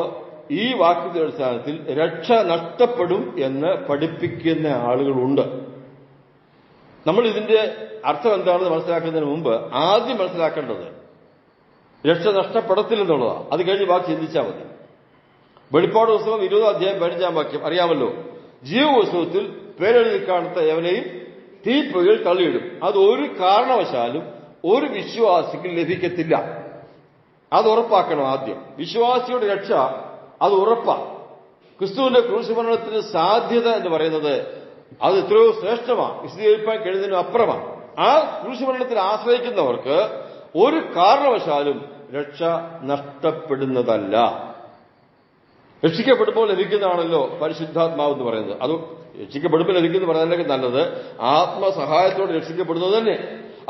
ഈ വാക്യത്തിന്റെ അടിസ്ഥാനത്തിൽ രക്ഷ നഷ്ടപ്പെടും എന്ന് പഠിപ്പിക്കുന്ന ആളുകളുണ്ട്. നമ്മൾ ഇതിന്റെ അർത്ഥം എന്താണെന്ന് മനസ്സിലാക്കുന്നതിന് മുമ്പ് ആദ്യം മനസ്സിലാക്കേണ്ടത് രക്ഷ നഷ്ടപ്പെടത്തില്ലെന്നുള്ളതാണ്. അത് കഴിഞ്ഞ് ബാക്കി ചിന്തിച്ചാൽ മതി. വെളിപ്പാട് പുസ്തകം 20-ാം അധ്യായം 15-ാം വാക്യം അറിയാമല്ലോ. ജീവപുസ്തകത്തിൽ പേരെഴുതി കാണത്ത എവനെയും തീപ്പൊയ്യിൽ തള്ളിയിടും. അത് ഒരു കാരണവശാലും ഒരു വിശ്വാസിക്ക് ലഭിക്കത്തില്ല. അത് ഉറപ്പാക്കണം. ആദ്യം വിശ്വാസിയുടെ രക്ഷ അത് ഉറപ്പാ. ക്രിസ്തുവിന്റെ ക്രൂശുമരണത്തിന് സാധ്യത എന്ന് പറയുന്നത് അത് എത്രയോ ശ്രേഷ്ഠമാണ്, വിശദീകരിക്കാൻ കഴിയുന്നതിനും അപ്പുറമാണ്. ആ ക്രൂശുമരണത്തിൽ ആശ്രയിക്കുന്നവർക്ക് ഒരു കാരണവശാലും രക്ഷ നഷ്ടപ്പെടുന്നതല്ല. രക്ഷിക്കപ്പെടുമ്പോൾ ലഭിക്കുന്നതാണല്ലോ പരിശുദ്ധാത്മാവ് എന്ന് പറയുന്നത്. അത് രക്ഷിക്കപ്പെടുമ്പോൾ ലഭിക്കുന്ന പറയുന്നതിലേക്ക് നല്ലത് ആത്മസഹായത്തോടെ രക്ഷിക്കപ്പെടുന്നത് തന്നെ.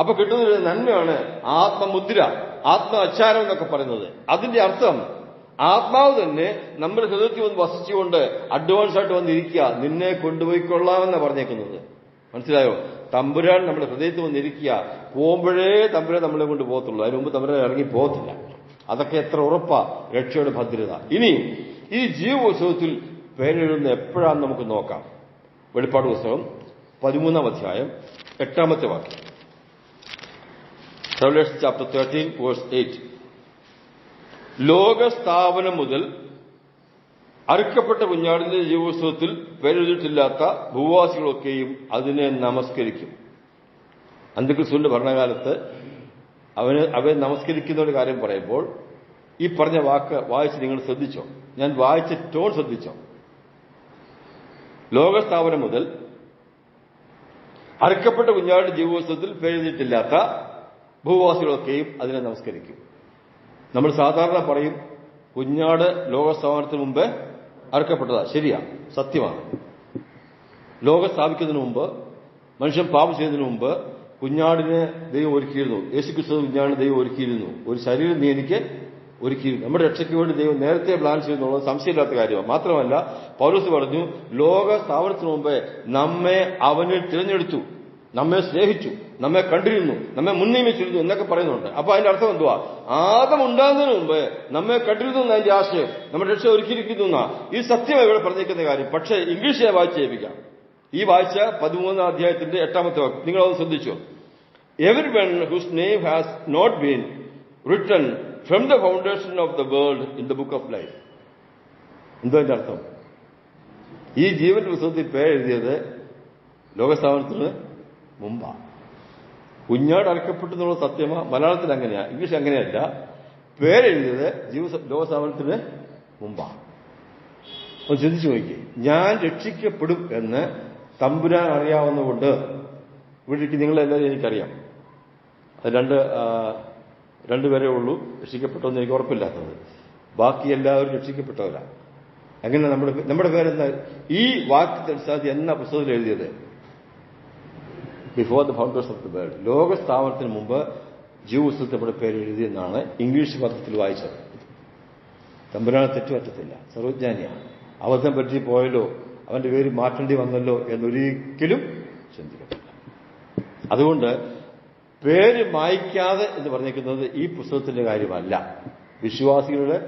അപ്പൊ കിട്ടുന്നൊരു നന്മയാണ് ആത്മമുദ്ര, ആത്മ അച്ചാരം എന്നൊക്കെ പറയുന്നത്. അതിന്റെ അർത്ഥം ആത്മാവ് തന്നെ നമ്മുടെ ഹൃദയത്തിൽ വന്ന് വസിച്ചുകൊണ്ട് അഡ്വാൻസ് ആയിട്ട് വന്നിരിക്കുക, നിന്നെ കൊണ്ടുപോയിക്കൊള്ളാമെന്നാണ് പറഞ്ഞേക്കുന്നത്. മനസ്സിലായോ? തമ്പുരാൻ നമ്മുടെ ഹൃദയത്തിൽ വന്നിരിക്കുക, പോകുമ്പോഴേ തമ്പുരാൻ നമ്മളെ കൊണ്ട് പോകത്തുള്ളൂ, അതിന് മുമ്പ് തമ്പുരാൻ ഇറങ്ങി പോകത്തില്ല. അതൊക്കെ എത്ര ഉറപ്പാ രക്ഷയുടെ ഭദ്രത. ഇനി ഈ ജീവപുസ്തകത്തിൽ പേരെഴുതുന്ന എപ്പോഴാന്ന് നമുക്ക് നോക്കാം. വെളിപ്പാട് പുസ്തകം 13-ാം അധ്യായം 8-ാമത്തെ വാക്യം. Revelation chapter 13 verse 8. ലോകസ്ഥാപനം മുതൽ അറുക്കപ്പെട്ട കുഞ്ഞാടിന്റെ ജീവപുസ്തകത്തിൽ പേരെഴുതിയിട്ടില്ലാത്ത ഭൂവാസികളൊക്കെയും അതിനെ നമസ്കരിക്കും. അന്ത്യക്രിസ്തുവിന്റെ ഭരണകാലത്ത് അവയെ നമസ്കരിക്കുന്ന ഒരു കാര്യം പറയുമ്പോൾ ഈ പറഞ്ഞ വാക്ക് വായിച്ച് നിങ്ങൾ ശ്രദ്ധിച്ചോ? ഞാൻ വായിച്ച ടോൺ ശ്രദ്ധിച്ചോ? ലോകസ്ഥാപനം മുതൽ അറുക്കപ്പെട്ട കുഞ്ഞാടിന്റെ ജീവപുസ്തകത്തിൽ പേരെഴുതിയിട്ടില്ലാത്ത ഭൂവാസികളൊക്കെയും അതിനെ നമസ്കരിക്കും. നമ്മൾ സാധാരണ പറയും കുഞ്ഞാട് ലോകസ്ഥാപനത്തിന് മുമ്പ് അറുക്കപ്പെട്ടതാ. ശരിയാ, സത്യമാണ്. ലോകം സ്ഥാപിക്കുന്നതിന് മുമ്പ്, മനുഷ്യൻ പാപം ചെയ്യുന്നതിന് മുമ്പ് കുഞ്ഞാടിനെ ദൈവം ഒരുക്കിയിരുന്നു. യേശുക്രിസ്തു കുഞ്ഞാടിനെ ദൈവം ഒരുക്കിയിരുന്നു. ഒരു ശരീരം നീ എനിക്ക് ഒരുക്കിയിരുന്നു. നമ്മുടെ രക്ഷയ്ക്ക് വേണ്ടി ദൈവം നേരത്തെ പ്ലാൻ ചെയ്യുന്നുള്ളത് സംശയമില്ലാത്ത കാര്യമാണ്. മാത്രമല്ല പൗലോസ് പറഞ്ഞു, ലോക സ്ഥാപനത്തിന് മുമ്പേ നമ്മെ അവനിൽ തിരഞ്ഞെടുത്തു, നമ്മെ സ്നേഹിച്ചു, നമ്മെ കണ്ടിരുന്നു, നമ്മെ മുൻനിയമിച്ചിരുന്നു എന്നൊക്കെ പറയുന്നുണ്ട്. അപ്പൊ അതിന്റെ അർത്ഥം എന്തുവാ? ആദം ഉണ്ടാകുന്നതിന് മുമ്പ് നമ്മെ കണ്ടിരുന്നു എന്ന അതിന്റെ ആശയം, നമ്മുടെ രക്ഷ ഒരുക്കിയിരിക്കുന്നു എന്നാ ഈ സത്യം ഇവിടെ പറഞ്ഞിരിക്കുന്ന കാര്യം. പക്ഷേ ഇംഗ്ലീഷിലെ വായിച്ച് ഏൽപ്പിക്കാം. ഈ വായിച്ച 13-ാം അധ്യായത്തിന്റെ 8-ാമത്തെ വാക്യം നിങ്ങളത് ശ്രദ്ധിച്ചോ? Every one whose name has not been written from the foundation of the world in the book of life. എന്തോ അതിന്റെ അർത്ഥം? ഈ ജീവന്റെ പുസ്തകത്തിൽ പേരെഴുതിയത് ലോകസ്ഥാപനത്തിന് മുമ്പാണ്. കുഞ്ഞാട് അറക്കപ്പെട്ടു എന്നുള്ള സത്യമാ. മലയാളത്തിൽ അങ്ങനെയാ, ഇംഗ്ലീഷ് അങ്ങനെയല്ല. പേരെഴുതിയത് ലോകസ്ഥാപനത്തിന് മുമ്പാണ്. ഒന്ന് ചിന്തിച്ചു നോക്കി. ഞാൻ രക്ഷിക്കപ്പെടും എന്ന് തമ്പുരാൻ അറിയാവുന്നതുകൊണ്ട് ഇവിടെ നിങ്ങളെല്ലാവരും എനിക്കറിയാം. അത് രണ്ടുപേരേ ഉള്ളൂ രക്ഷിക്കപ്പെട്ടെന്ന് എനിക്ക് ഉറപ്പില്ലാത്തത്. ബാക്കി എല്ലാവരും രക്ഷിക്കപ്പെട്ടവരാണ്. അങ്ങനെ നമ്മുടെ പേരെന്താ? ഈ വാക്യത്തിനനുസരിച്ച് എന്നാ പുസ്തകത്തിൽ എഴുതിയത്? Before the founders of the world. ലോകസ്ഥാപനത്തിന് മുമ്പ് ജീവപുസ്തകത്തിൽ നമ്മുടെ പേര് എഴുതിയെന്നാണ് ഇംഗ്ലീഷ് പത്രത്തിൽ വായിച്ചത്. തമ്പുരാനെ തെറ്റുപറ്റത്തില്ല, സർവജ്ഞാനിയാണ്. അബദ്ധം പറ്റി പോയല്ലോ, അവന്റെ പേര് മാറ്റേണ്ടി വന്നല്ലോ എന്നൊരിക്കലും ചിന്തിക്കത്തില്ല. അതുകൊണ്ട് പേര് മായ്ക്കാതെ എന്ന് പറഞ്ഞിരിക്കുന്നത് ഈ പുസ്തകത്തിന്റെ കാര്യമല്ല, വിശ്വാസികളുടെ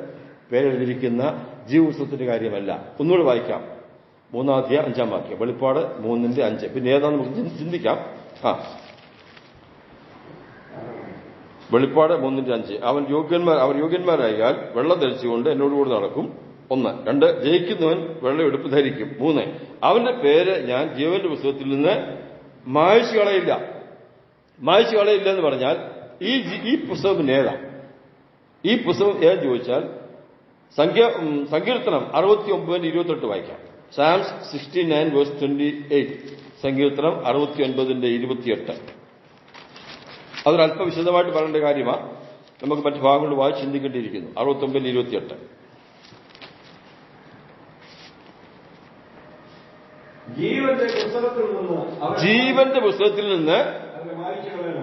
പേരെഴുതിയിരിക്കുന്ന ജീവപുസ്തകത്തിന്റെ കാര്യമല്ല. ഒന്നുകൂടെ വായിക്കാം. 3-ാം അധ്യായം 5-ാം വാക്യം, വെളിപ്പാട് 3:5. പിന്നെ ഏതാണെന്ന് നമുക്ക് ചിന്തിക്കാം. വെളിപ്പാട് 3:5. അവർ യോഗ്യന്മാരായാൽ വെള്ളം ധരിച്ചുകൊണ്ട് എന്നോടുകൂടി നടക്കും. 1. 2. ജയിക്കുന്നവൻ വെള്ളയെടുപ്പ് ധരിക്കും. 3. അവന്റെ പേര് ഞാൻ ജീവന്റെ പുസ്തകത്തിൽ നിന്ന് മായ്ച്ചു കളയില്ല. മായ്ച്ചു കളയില്ല എന്ന് പറഞ്ഞാൽ ഈ പുസ്തകം പിന്നെ ഏതാ? ഈ പുസ്തകം ഏതെന്ന് ചോദിച്ചാൽ സങ്കീർത്തനം 69:28 വായിക്കാം. സാംസ് 69:28. സങ്കീർത്തനം 69:28. അതൊരല്പം വിശദമായിട്ട് പറയേണ്ട കാര്യമാണ്. നമുക്ക് മറ്റു ഭാഗങ്ങൾ വായിച്ച് ചിന്തിക്കേണ്ടിയിരിക്കുന്നു. 69:28. ജീവന്റെ പുസ്തകത്തിൽ നിന്ന്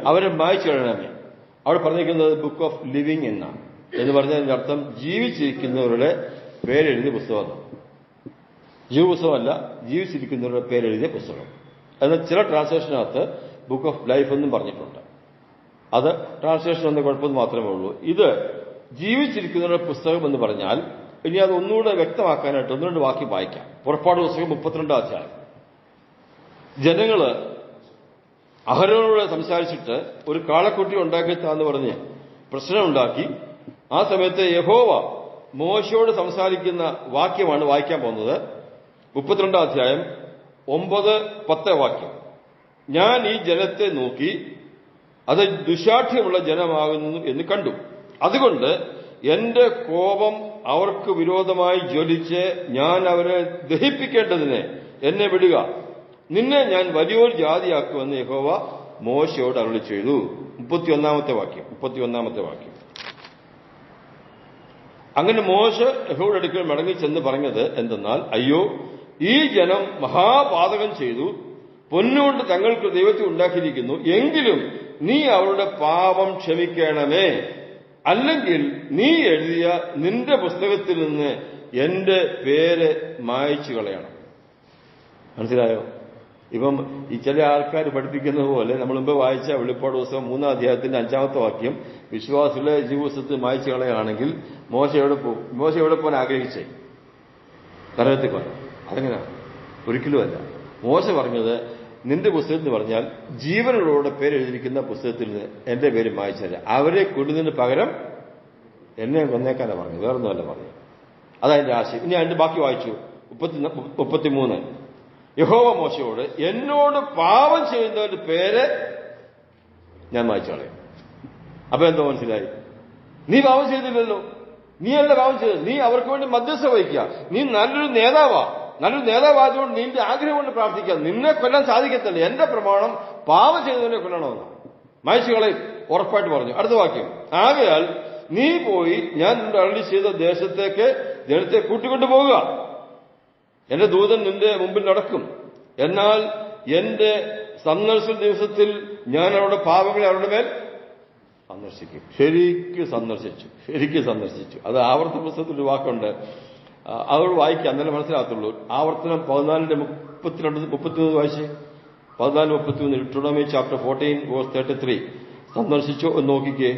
അവരെ മായ്ച്ചു കളയണമേ. അവിടെ പറഞ്ഞിരിക്കുന്നത് ബുക്ക് ഓഫ് ലിവിംഗ് എന്നാണ്. എന്ന് പറഞ്ഞതിന്റെ അർത്ഥം ജീവിച്ചിരിക്കുന്നവരുടെ പേരെഴുതിയ പുസ്തകം. ജീവപുസ്തകമല്ല, ജീവിച്ചിരിക്കുന്നവരുടെ പേരെഴുതിയ പുസ്തകം. എന്നാൽ ചില ട്രാൻസ്ലേഷനകത്ത് ബുക്ക് ഓഫ് ലൈഫ് എന്നും പറഞ്ഞിട്ടുണ്ട്. അത് ട്രാൻസ്ലേഷൻ എന്ന കുഴപ്പമെന്ന് മാത്രമേ ഉള്ളൂ. ഇത് ജീവിച്ചിരിക്കുന്നവരുടെ പുസ്തകം എന്ന് പറഞ്ഞാൽ ഇനി അത് ഒന്നുകൂടെ വ്യക്തമാക്കാനായിട്ട് 1-2 വാക്യം വായിക്കാം. പുറപ്പാട് പുസ്തകം 32-ാം അധ്യായം. ജനങ്ങള് അഹരോനോട് സംസാരിച്ചിട്ട് ഒരു കാളക്കുട്ടി ഉണ്ടാക്കിത്താന്ന് പറഞ്ഞ് പ്രശ്നമുണ്ടാക്കി. ആ സമയത്ത് യഹോവ മോശയോട് സംസാരിക്കുന്ന വാക്യമാണ് വായിക്കാൻ പോകുന്നത്. 32-ാം അധ്യായം 9-10 വാക്യം. ഞാൻ ഈ ജനത്തെ നോക്കി അത് ദുശാഠ്യമുള്ള ജനമാകുന്നു എന്ന് കണ്ടു. അതുകൊണ്ട് എന്റെ കോപം അവർക്ക് വിരോധമായി ജ്വലിച്ച് ഞാൻ അവരെ ദഹിപ്പിക്കേണ്ടതിന് എന്നെ വിടുക. നിന്നെ ഞാൻ വലിയൊരു ജാതിയാക്കുമെന്ന് യഹോവ മോശയോട് അരുളി ചെയ്തു. 31-ാമത്തെ വാക്യം. അങ്ങനെ മോശ യഹോവയുടെ അടുക്കൽ മടങ്ങി ചെന്ന് പറഞ്ഞത് എന്തെന്നാൽ, അയ്യോ, ഈ ജനം മഹാപാതകം ചെയ്തു, പൊന്നുകൊണ്ട് തങ്ങൾക്ക് ദൈവത്തെ ഉണ്ടാക്കിയിരിക്കുന്നു. എങ്കിലും നീ അവരുടെ പാപം ക്ഷമിക്കണമേ, അല്ലെങ്കിൽ നീ എഴുതിയ നിന്റെ പുസ്തകത്തിൽ നിന്ന് എന്റെ പേര് മായ്ച്ചു കളയണം. മനസ്സിലായോ? ഇപ്പം ഈ ചില ആൾക്കാർ പഠിപ്പിക്കുന്നത് പോലെ നമ്മൾ മുമ്പ് വായിച്ച വെളിപ്പാട് പുസ്തകം 3-ാം അധ്യായത്തിന്റെ 5-ാമത്തെ വാക്യം, വിശ്വാസികളെ ജീവപുസ്തകത്തിൽ മായ്ച്ചു കളയുകയാണെങ്കിൽ മോശ എവിടെ പോകാൻ ആഗ്രഹിച്ചേ? നരകത്തിൽ പോകാൻ. അതെങ്ങനെയാണ്? ഒരിക്കലുമല്ല. മോശ പറഞ്ഞത് നിന്റെ പുസ്തകത്തിൽ പറഞ്ഞാൽ ജീവനുള്ളവരുടെ പേര് എഴുതിയിരിക്കുന്ന പുസ്തകത്തിൽ നിന്ന് എന്റെ പേര് മായ്ച്ചല്ല, അവരെ കൊല്ലുന്നതിന് പകരം എന്നെ കൊന്നേക്കാനാണ് പറഞ്ഞത്, വേറൊന്നുമല്ല പറഞ്ഞത്. അതതിന്റെ ആശയം. ഇനി അതിന്റെ ബാക്കി വായിച്ചു. 33. യഹോവ മോശയോട്, എന്നോട് പാപം ചെയ്യുന്നവന്റെ പേര് ഞാൻ മായ്ച്ചു കളയും. അപ്പൊ എന്തോ മനസ്സിലായി? നീ പാപം ചെയ്തില്ലല്ലോ, നീയല്ല പാപം ചെയ്തത്, നീ അവർക്ക് വേണ്ടി മധ്യസ്ഥ വഹിക്കുക. നീ നല്ലൊരു നേതാവായതുകൊണ്ട് നിന്റെ ആഗ്രഹം കൊണ്ട് പ്രാർത്ഥിക്കുക. നിന്നെ കൊല്ലാൻ സാധിക്കത്തില്ല. എന്റെ പ്രമാണം പാപം ചെയ്തവനെ കൊല്ലണമെന്നാണ്. മായ്ച്ചു കളയും ഉറപ്പായിട്ട് പറഞ്ഞു. അടുത്ത വാക്യം, ആകയാൽ നീ പോയി ഞാൻ നിന്റെ അരുളി ചെയ്ത ദേശത്തേക്ക് ജനത്തെ കൂട്ടിക്കൊണ്ടു പോകുക. എന്റെ ദൂതൻ നിന്റെ മുമ്പിൽ നടക്കും. എന്നാൽ എന്റെ സന്ദർശന ദിവസത്തിൽ ഞാൻ അവരുടെ പാപങ്ങളെ അവരുടെ മേൽ സന്ദർശിക്കും. ശരിക്കും സന്ദർശിച്ചു. അത് ആവർത്തന പുസ്തകത്തിൽ ഒരു വാക്കുണ്ട്, അതോട് വായിക്കാം, എന്നാലേ മനസ്സിലാകത്തുള്ളൂ. ആവർത്തനം 14-32 വായിച്ചേ. 14-33. Deuteronomy chapter 14 verse 33. സന്ദർശിച്ചോ എന്ന് നോക്കിക്കേ.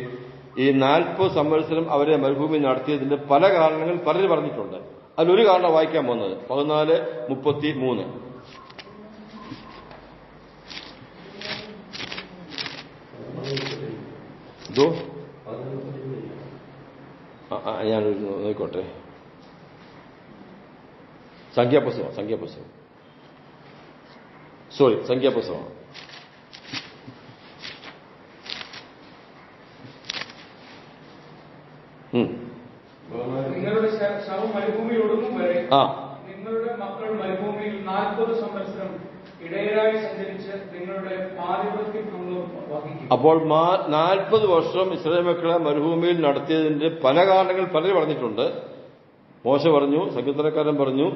ഈ 40 സംവത്സരം അവരെ മരുഭൂമി നടത്തിയതിന്റെ പല കാരണങ്ങൾ പലരും പറഞ്ഞിട്ടുണ്ട്. അതിലൊരു കാരണം വായിക്കാൻ പോകുന്നത് 14:33. ഞാനൊരു നോക്കോട്ടെ. സംഖ്യാപുസ്തകം നിങ്ങളുടെ ശവം മരുഭൂമിയിൽ ഒടുങ്ങും വരെ നിങ്ങളുടെ മക്കൾ മരുഭൂമിയിൽ 40 സംവത്സരം ഇടയരായി സഞ്ചരിച്ച് നിങ്ങളുടെ ആധിപത്യം വഹിക്കും. അപ്പോൾ 40 വർഷം ഇസ്രായേൽ മക്കളെ മരുഭൂമിയിൽ നടത്തിയതിന്റെ പല കാരണങ്ങൾ പലരും പറഞ്ഞിട്ടുണ്ട്. മോശ പറഞ്ഞു, സങ്കീർത്തനക്കാരൻ പറഞ്ഞു,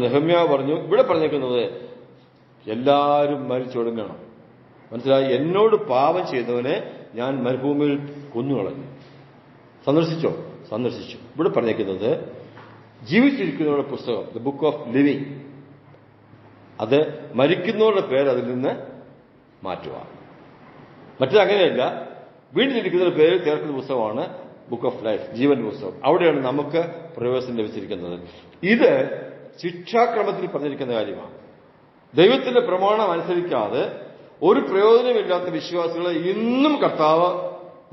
നെഹമ്യാവ് പറഞ്ഞു. ഇവിടെ പറഞ്ഞേക്കുന്നത് എല്ലാവരും മരിച്ചൊടുങ്ങണം. മനസ്സിലായി? എന്നോട് പാപം ചെയ്തവനെ ഞാൻ മരുഭൂമിയിൽ കൊന്നുകളഞ്ഞു. സന്ദർശിച്ചു. ഇവിടെ പറഞ്ഞേക്കുന്നത് ജീവിച്ചിരിക്കുന്നവരുടെ പുസ്തകം, ദ ബുക്ക് ഓഫ് ലിവിംഗ്, അത് മരിക്കുന്നവരുടെ പേര് അതിൽ നിന്ന് മാറ്റുക. മറ്റേതങ്ങനെയല്ല, വീട്ടിലിരിക്കുന്നവരുടെ പേര് ചേർക്കുന്ന പുസ്തകമാണ് ബുക്ക് ഓഫ് ലൈഫ്, ജീവന്റെ പുസ്തകം. അവിടെയാണ് നമുക്ക് പ്രവേശനം ലഭിച്ചിരിക്കുന്നത്. ഇത് ശിക്ഷാക്രമത്തിൽ പറഞ്ഞിരിക്കുന്ന കാര്യമാണ്. ദൈവത്തിന്റെ പ്രമാണം അനുസരിക്കാതെ ഒരു പ്രയോജനമില്ലാത്ത വിശ്വാസികളെ ഇന്നും കർത്താവ്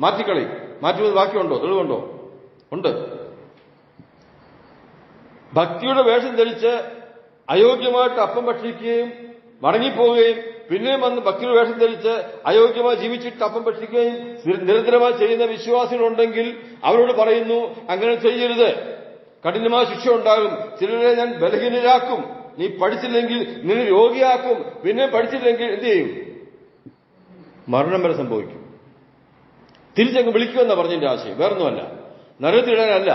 മാറ്റിക്കളയും. മാറ്റുന്നത് ബാക്കിയുണ്ടോ? തെളിവുണ്ടോ? ഉണ്ട്. ഭക്തിയുടെ വേഷം ധരിച്ച് അയോഗ്യമായിട്ട് അപ്പം ഭക്ഷിക്കുകയും മടങ്ങിപ്പോവുകയും പിന്നെയും വന്ന് ഭക്തിയുടെ വേഷം ധരിച്ച് അയോഗ്യമായി ജീവിച്ചിട്ട് അപ്പം ഭക്ഷിക്കുകയും നിരന്തരമായി ചെയ്യുന്ന വിശ്വാസികളുണ്ടെങ്കിൽ അവരോട് പറയുന്നു, അങ്ങനെ ചെയ്യരുത്, കഠിനമായ ശിക്ഷ ഉണ്ടാകും. ചിലരെ ഞാൻ ബലഹീനരാക്കും, നീ പഠിച്ചില്ലെങ്കിൽ നിന്നെ രോഗിയാക്കും, പിന്നെ പഠിച്ചില്ലെങ്കിൽ എന്ത് ചെയ്യും? മരണം വരെ സംഭവിക്കും. തിരിച്ചങ്ങ് വിളിക്കുമെന്നാ പറഞ്ഞതിന്റെ ആശയം. വേറൊന്നുമല്ല, നരകത്തിടാനല്ല,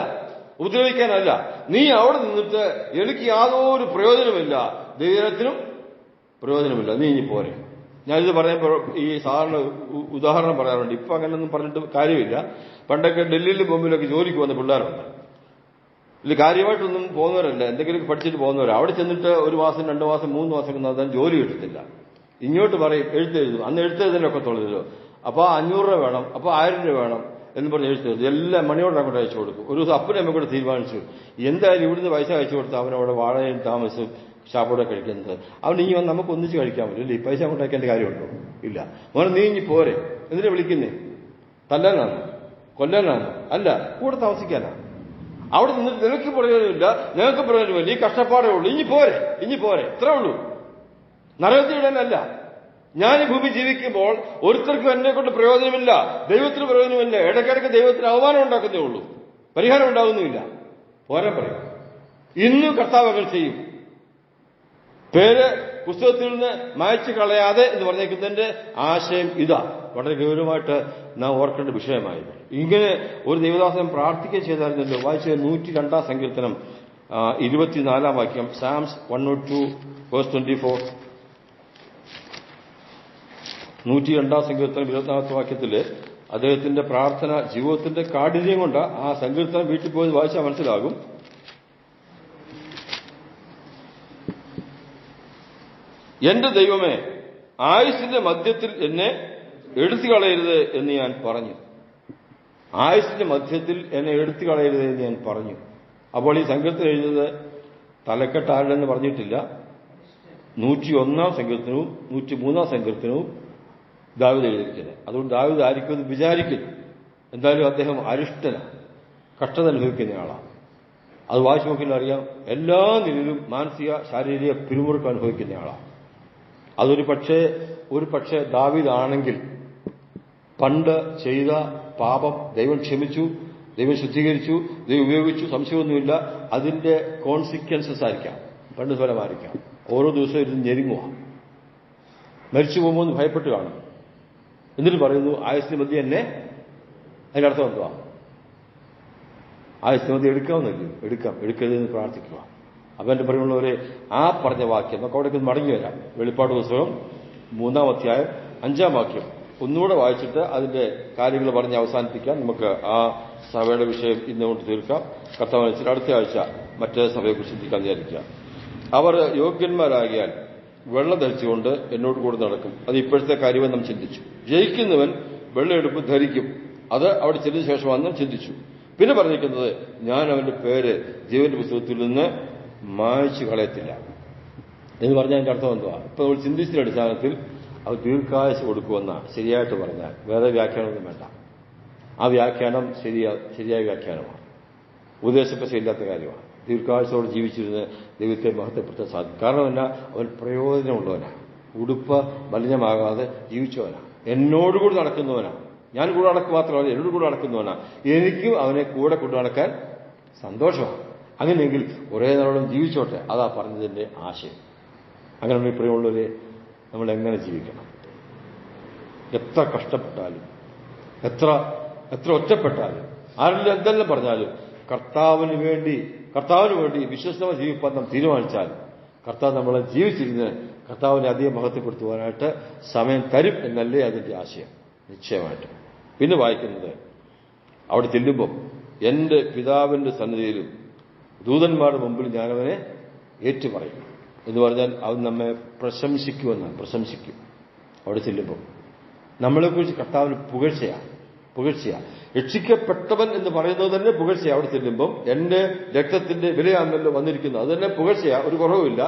ഉപദ്രവിക്കാനല്ല. നീ അവിടെ നിന്നിട്ട് എനിക്ക് യാതൊരു പ്രയോജനമില്ല, ദൈവത്തിനും പ്രയോജനമില്ല, നീ ഇനി പോരെ. ഞാനിത് പറയുമ്പോൾ ഈ സാധാരണ ഉദാഹരണം പറയാറുണ്ട്. ഇപ്പൊ അങ്ങനെയൊന്നും പറഞ്ഞിട്ട് കാര്യമില്ല. പണ്ടൊക്കെ ഡൽഹിയിലും ബോംബെയിലൊക്കെ ജോലിക്ക് വന്ന പിള്ളേരുണ്ട്. ഇതിൽ കാര്യമായിട്ടൊന്നും പോകുന്നവരല്ല, എന്തെങ്കിലും പഠിച്ചിട്ട് പോകുന്നവരാ. അവിടെ ചെന്നിട്ട് 1 മാസം 2 മാസം 3 മാസം നടത്താൻ ജോലി കിട്ടത്തില്ല. ഇങ്ങോട്ട് പറയും എഴുത്തെഴുതും. അന്ന് എഴുത്തെഴുതാനൊക്കെ തൊഴിലോ. അപ്പൊ 500 രൂപ വേണം, അപ്പൊ 1000 രൂപ വേണം എന്ന് പറഞ്ഞ് എഴുത്തെഴുതും. എല്ലാം മണിയോട് അങ്ങോട്ട് അയച്ചു കൊടുക്കും. ഒരു ദിവസം അപ്പനും അമ്മ കൂടെ തീരുമാനിച്ചു, എന്തായാലും ഇവിടുന്ന് പൈസ അയച്ചു കൊടുത്ത് അവനവിടെ വാടകയും താമസിച്ചും ഷാപ്പോടെ കഴിക്കുന്നത്. അവൻ ഇനി വന്ന് നമുക്ക് ഒന്നിച്ച് കഴിക്കാൻ പറ്റും. ഇല്ല, ഈ പൈസ അങ്ങോട്ട് അയക്കേണ്ട കാര്യമുണ്ടോ? ഇല്ല. മോനെ നീ ഇനി പോരെ. എന്തിനാ വിളിക്കുന്നേ? തല്ലാനാണ്? കൊല്ലാനാണ്? അല്ല, കൂടെ താമസിക്കാനാണ്. അവിടെ നിന്നിട്ട് നിനക്ക് പ്രയോജനമില്ല, ഞങ്ങൾക്ക് പ്രയോജനമില്ല, ഈ കഷ്ടപ്പാടേ ഉള്ളൂ, ഇനി പോരെ. ഇത്രേ ഉള്ളൂ. നരകത്തിൽ ഇടാനല്ല. ഞാൻ ഈ ഭൂമി ജീവിക്കുമ്പോൾ ഒരുത്തർക്കും എന്നെ കൊണ്ട് പ്രയോജനമില്ല, ദൈവത്തിന് പ്രയോജനമില്ല. ഇടയ്ക്കിടയ്ക്ക് ദൈവത്തിന് അവമാനം ഉണ്ടാക്കുന്നേ ഉള്ളൂ, പരിഹാരം ഉണ്ടാകുന്നുമില്ല. പോരാൻ പറയും. ഇന്നും കർത്താവ് അങ്ങനെ ചെയ്യും. പേര് പുസ്തകത്തിൽ നിന്ന് മായ്ച്ചു കളയാതെ എന്ന് പറഞ്ഞേക്കുന്നതിന്റെ ആശയം ഇതാ. വളരെ ഗൗരവമായിട്ട് നാം ഓർക്കേണ്ട വിഷയമായത്. ഇങ്ങനെ ഒരു ദൈവദാസൻ പ്രാർത്ഥിക്കുകയും ചെയ്തായിരുന്നല്ലോ. വായിച്ച 102 സങ്കീർത്തനം 24 വാക്യം, സാംസ് 102 വേഴ്സ് 24. 102 സങ്കീർത്തനം 24 വാക്യത്തില് അദ്ദേഹത്തിന്റെ പ്രാർത്ഥന ജീവിതത്തിന്റെ കാഠിന്യം കൊണ്ട് ആ സങ്കീർത്തനം വീട്ടിൽ പോയി വായിച്ചാൽ മനസ്സിലാകും. എന്റെ ദൈവമേ, ആയുസ്സിന്റെ മധ്യത്തിൽ എന്നെ എടുത്തു കളയരുത് എന്ന് ഞാൻ പറഞ്ഞു. ആയുസ്സിന്റെ മധ്യത്തിൽ എന്നെ എടുത്തു കളയരുത് എന്ന് ഞാൻ പറഞ്ഞു. അപ്പോൾ ഈ സങ്കീർത്തനം എഴുതുന്നത് തലക്കെട്ട് ആരുടെന്ന് പറഞ്ഞിട്ടില്ല. 101 സങ്കീർത്തനവും 103 സങ്കീർത്തനവും ദാവീദ് എഴുതിയിരിക്കുന്നത്. അതുകൊണ്ട് ദാവീദ് ആയിരിക്കുമെന്ന് വിചാരിക്കുന്നു. എന്തായാലും അദ്ദേഹം അരിഷ്ടനാണ്, കഷ്ടത അനുഭവിക്കുന്ന ആളാണ്. അത് വായിച്ചു നോക്കിയാൽ അറിയാം. എല്ലാ നിലയിലും മാനസിക ശാരീരിക പിരിമുറുക്കം അനുഭവിക്കുന്ന ആളാണ്. അതൊരു പക്ഷേ ദാവീദാണെങ്കിൽ പണ്ട് ചെയ്ത പാപം ദൈവം ക്ഷമിച്ചു, ദൈവം ശുദ്ധീകരിച്ചു, ദൈവം ഉപയോഗിച്ചു, സംശയമൊന്നുമില്ല. അതിന്റെ കോൺസിക്വൻസസ് ആയിരിക്കാം, പണ്ട് ഫലമായിരിക്കാം. ഓരോ ദിവസവും ഇരുന്ന് ഞെരുങ്ങുക, മരിച്ചു പോകുമ്പോൾ എന്ന് ഭയപ്പെട്ട് കാണും. എന്നിട്ട് പറയുന്നു ആയുസ്സിന് മധ്യ എന്നെ. അതിന്റെ അർത്ഥം എന്തുവാ? ആയുസ്സിന് മധ്യ എടുക്കാമെന്നല്ലോ. എടുക്കരുതെന്ന് പ്രാർത്ഥിക്കുക. അപ്പൊ എന്റെ പറയുന്നവരെ ആ പറഞ്ഞ വാക്യം നമുക്ക് അവിടേക്ക് മടങ്ങി വരാം. വെളിപ്പാട് പുസ്തകം 3-ാം അധ്യായം 5-ാം വാക്യം ഒന്നുകൂടെ വായിച്ചിട്ട് അതിന്റെ കാര്യങ്ങൾ പറഞ്ഞ് അവസാനിപ്പിക്കാം. നമുക്ക് ആ സഭയുടെ വിഷയം ഇന്നുകൊണ്ട് തീർക്കാം. കർത്താവ് വെച്ചിട്ട് അടുത്ത ആഴ്ച മറ്റേ സഭയെക്കുറിച്ച് ചിന്തിക്കാൻ വിചാരിക്കുക. അവർ യോഗ്യന്മാരാകിയാൽ വെള്ളം ധരിച്ചുകൊണ്ട് എന്നോട് കൂടെ നടക്കും. അത് ഇപ്പോഴത്തെ കാര്യമെന്ന് നാം ചിന്തിച്ചു. ജയിക്കുന്നവൻ വെള്ളയെടുപ്പ് ധരിക്കും. അത് അവിടെ ചെല്ലിയ ശേഷമാണെന്ന് ചിന്തിച്ചു. പിന്നെ പറഞ്ഞിരിക്കുന്നത് ഞാൻ അവന്റെ പേര് ജീവന്റെ പുസ്തകത്തിൽ നിന്ന് മായ്ച്ചു കളയത്തില്ല എന്ന് പറഞ്ഞാൽ അതിന്റെ അർത്ഥം എന്തുവാ? ഇപ്പൊ നമ്മൾ ചിന്തിച്ച അടിസ്ഥാനത്തിൽ അത് ദീർഘായുസ് കൊടുക്കുമെന്ന ശരിയായിട്ട് പറഞ്ഞാൽ വേറെ വ്യാഖ്യാനമൊന്നും വേണ്ട. ആ വ്യാഖ്യാനം ശരിയായ വ്യാഖ്യാനമാണ്. ഉപദേശപ്പശയില്ലാത്ത കാര്യമാണ്. ദീർഘായുസോട് ജീവിച്ചിരുന്ന് ദൈവത്തെ മഹത്വപ്പെടുത്താൻ സാധിക്കും. കാരണം എന്നാ, അവൻ പ്രയോജനമുള്ളവനാണ്, ഉടുപ്പ് മലിനമാകാതെ ജീവിച്ചവനാണ്, എന്നോടുകൂടി നടക്കുന്നവനാണ്. ഞാൻ കൂടെ നടക്കുക മാത്രമല്ല, എന്നോട് കൂടെ നടക്കുന്നവനാണ്. എനിക്കും അവനെ കൂടെ കൊണ്ടു നടക്കാൻ സന്തോഷമാണ്. അങ്ങനെയെങ്കിൽ ഒരേ നാളോളം ജീവിച്ചോട്ടെ. അതാ പറഞ്ഞതിന്റെ ആശയം. അങ്ങനെ പ്രിയമുള്ളവരെ, നമ്മൾ എങ്ങനെ ജീവിക്കണം? എത്ര കഷ്ടപ്പെട്ടാലും, എത്ര ഒറ്റപ്പെട്ടാലും, ആരെങ്കിലും എന്തെല്ലാം പറഞ്ഞാലും കർത്താവിന് വേണ്ടി വിശ്വസ്തമായി ജീവിപ്പാൻ നാം തീരുമാനിച്ചാൽ കർത്താവ് നമ്മളെ ജീവിച്ചിരുന്ന് കർത്താവിനെ അധികം മഹത്വപ്പെടുത്തുവാനായിട്ട് സമയം തരും എന്നല്ലേ അതിന്റെ ആശയം. നിശ്ചയമായിട്ട്. പിന്നെ വായിക്കുന്നത് അവിടെ ചെല്ലുമ്പം എന്റെ പിതാവിന്റെ സന്നിധിയിലും ദൂതന്മാരുടെ മുമ്പിൽ ഞാനവനെ ഏറ്റുപറയും എന്ന് പറഞ്ഞാൽ അവൻ നമ്മെ പ്രശംസിക്കും. അവിടെ ചെല്ലുമ്പോൾ നമ്മളെക്കുറിച്ച് കർത്താവിന് പുകഴ്ചയാണ്. രക്ഷിക്കപ്പെട്ടവൻ എന്ന് പറയുന്നത് തന്നെ പുകഴ്ചയാണ്. അവിടെ ചെല്ലുമ്പം എന്റെ രക്തത്തിന്റെ വിലയാണല്ലോ വന്നിരിക്കുന്നത്, അത് തന്നെ പുകഴ്ചയാ, ഒരു കുറവുമില്ല.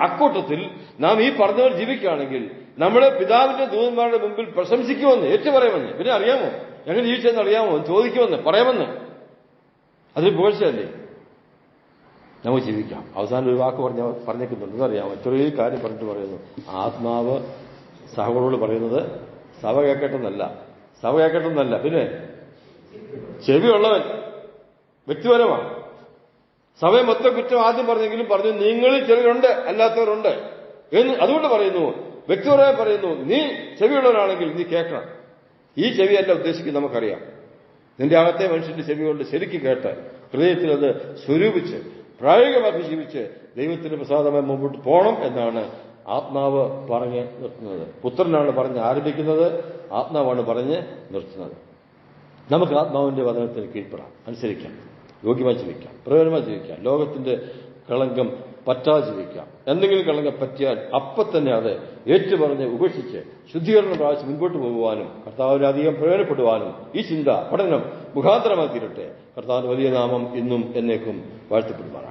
അക്കൂട്ടത്തിൽ നാം ഈ പറഞ്ഞവർ ജീവിക്കുകയാണെങ്കിൽ നമ്മളെ പിതാവിന്റെ ദൂതന്മാരുടെ മുമ്പിൽ പ്രശംസിക്കുമെന്ന്, ഏറ്റുപറയുമെന്ന്. പിന്നെ അറിയാമോ എങ്ങനെ ജീവിച്ചെന്ന് അറിയാമോ? ചോദിക്കുമെന്ന്, പറയാമെന്ന്. അതൊരു പുകഴ്ചയല്ലേ? നമുക്ക് ജീവിക്കാം. അവസാനം ഒരു വാക്ക് പറഞ്ഞേക്കുന്നുണ്ട്, അറിയാമോ? ഇത്രയും കാര്യം പറഞ്ഞിട്ട് പറയുന്നു, ആത്മാവ് സഹകളോട് പറയുന്നത് സഭ കേൾക്കട്ടെന്നല്ല, പിന്നെ ചെവിയുള്ളവൻ വ്യക്തിപരമാണ്. സഭയെ മൊത്തം കുറ്റം ആദ്യം പറഞ്ഞെങ്കിലും പറഞ്ഞു നിങ്ങളിൽ ചിലരുണ്ട്, അല്ലാത്തവരുണ്ട് എന്ന്. അതുകൊണ്ട് പറയുന്നു, വ്യക്തിപരമായി പറയുന്നു, നീ ചെവിയുള്ളവനാണെങ്കിൽ നീ കേൾക്കണം. ഈ ചെവിയല്ല ഉദ്ദേശിക്കുന്നത്, നമുക്കറിയാം. നിന്റെ അകത്തെ മനുഷ്യന്റെ ചെവി കൊണ്ട് ശരിക്കും കേട്ട് ഹൃദയത്തിൽ അത് സ്വരൂപിച്ച് പ്രായോഗികമാക്കി ജീവിച്ച് ദൈവത്തിന്റെ പ്രസാദമായി മുമ്പോട്ട് പോകണം എന്നാണ് ആത്മാവ് പറഞ്ഞ് നിർത്തുന്നത്. പുത്രനാണ് പറഞ്ഞ് ആരംഭിക്കുന്നത്, ആത്മാവാണ് പറഞ്ഞ് നിർത്തുന്നത്. നമുക്ക് ആത്മാവിന്റെ വചനത്തിന് കീഴ്പ്പെടാം, അനുസരിക്കാം, യോഗ്യമായി ജീവിക്കാം, പ്രയോജനമായി ജീവിക്കാം, ലോകത്തിന്റെ കളങ്കം പറ്റാതെ ജീവിക്കാം. എന്തെങ്കിലും കളങ്കം പറ്റിയാൽ അപ്പം തന്നെ അത് ഏറ്റുപറഞ്ഞ് ഉപേക്ഷിച്ച് ശുദ്ധീകരണം പ്രാപിച്ച് മുൻപോട്ട് പോകുവാനും കർത്താവിനെ അധികം പ്രയോജനപ്പെടുവാനും ഈ ചിന്ത പഠനം മുഖാന്തരമായി തീരട്ടെ. കർത്താവിന്റെ വലിയ നാമം ഇന്നും എന്നേക്കും വാഴ്ത്തപ്പെടുവാനാണ്.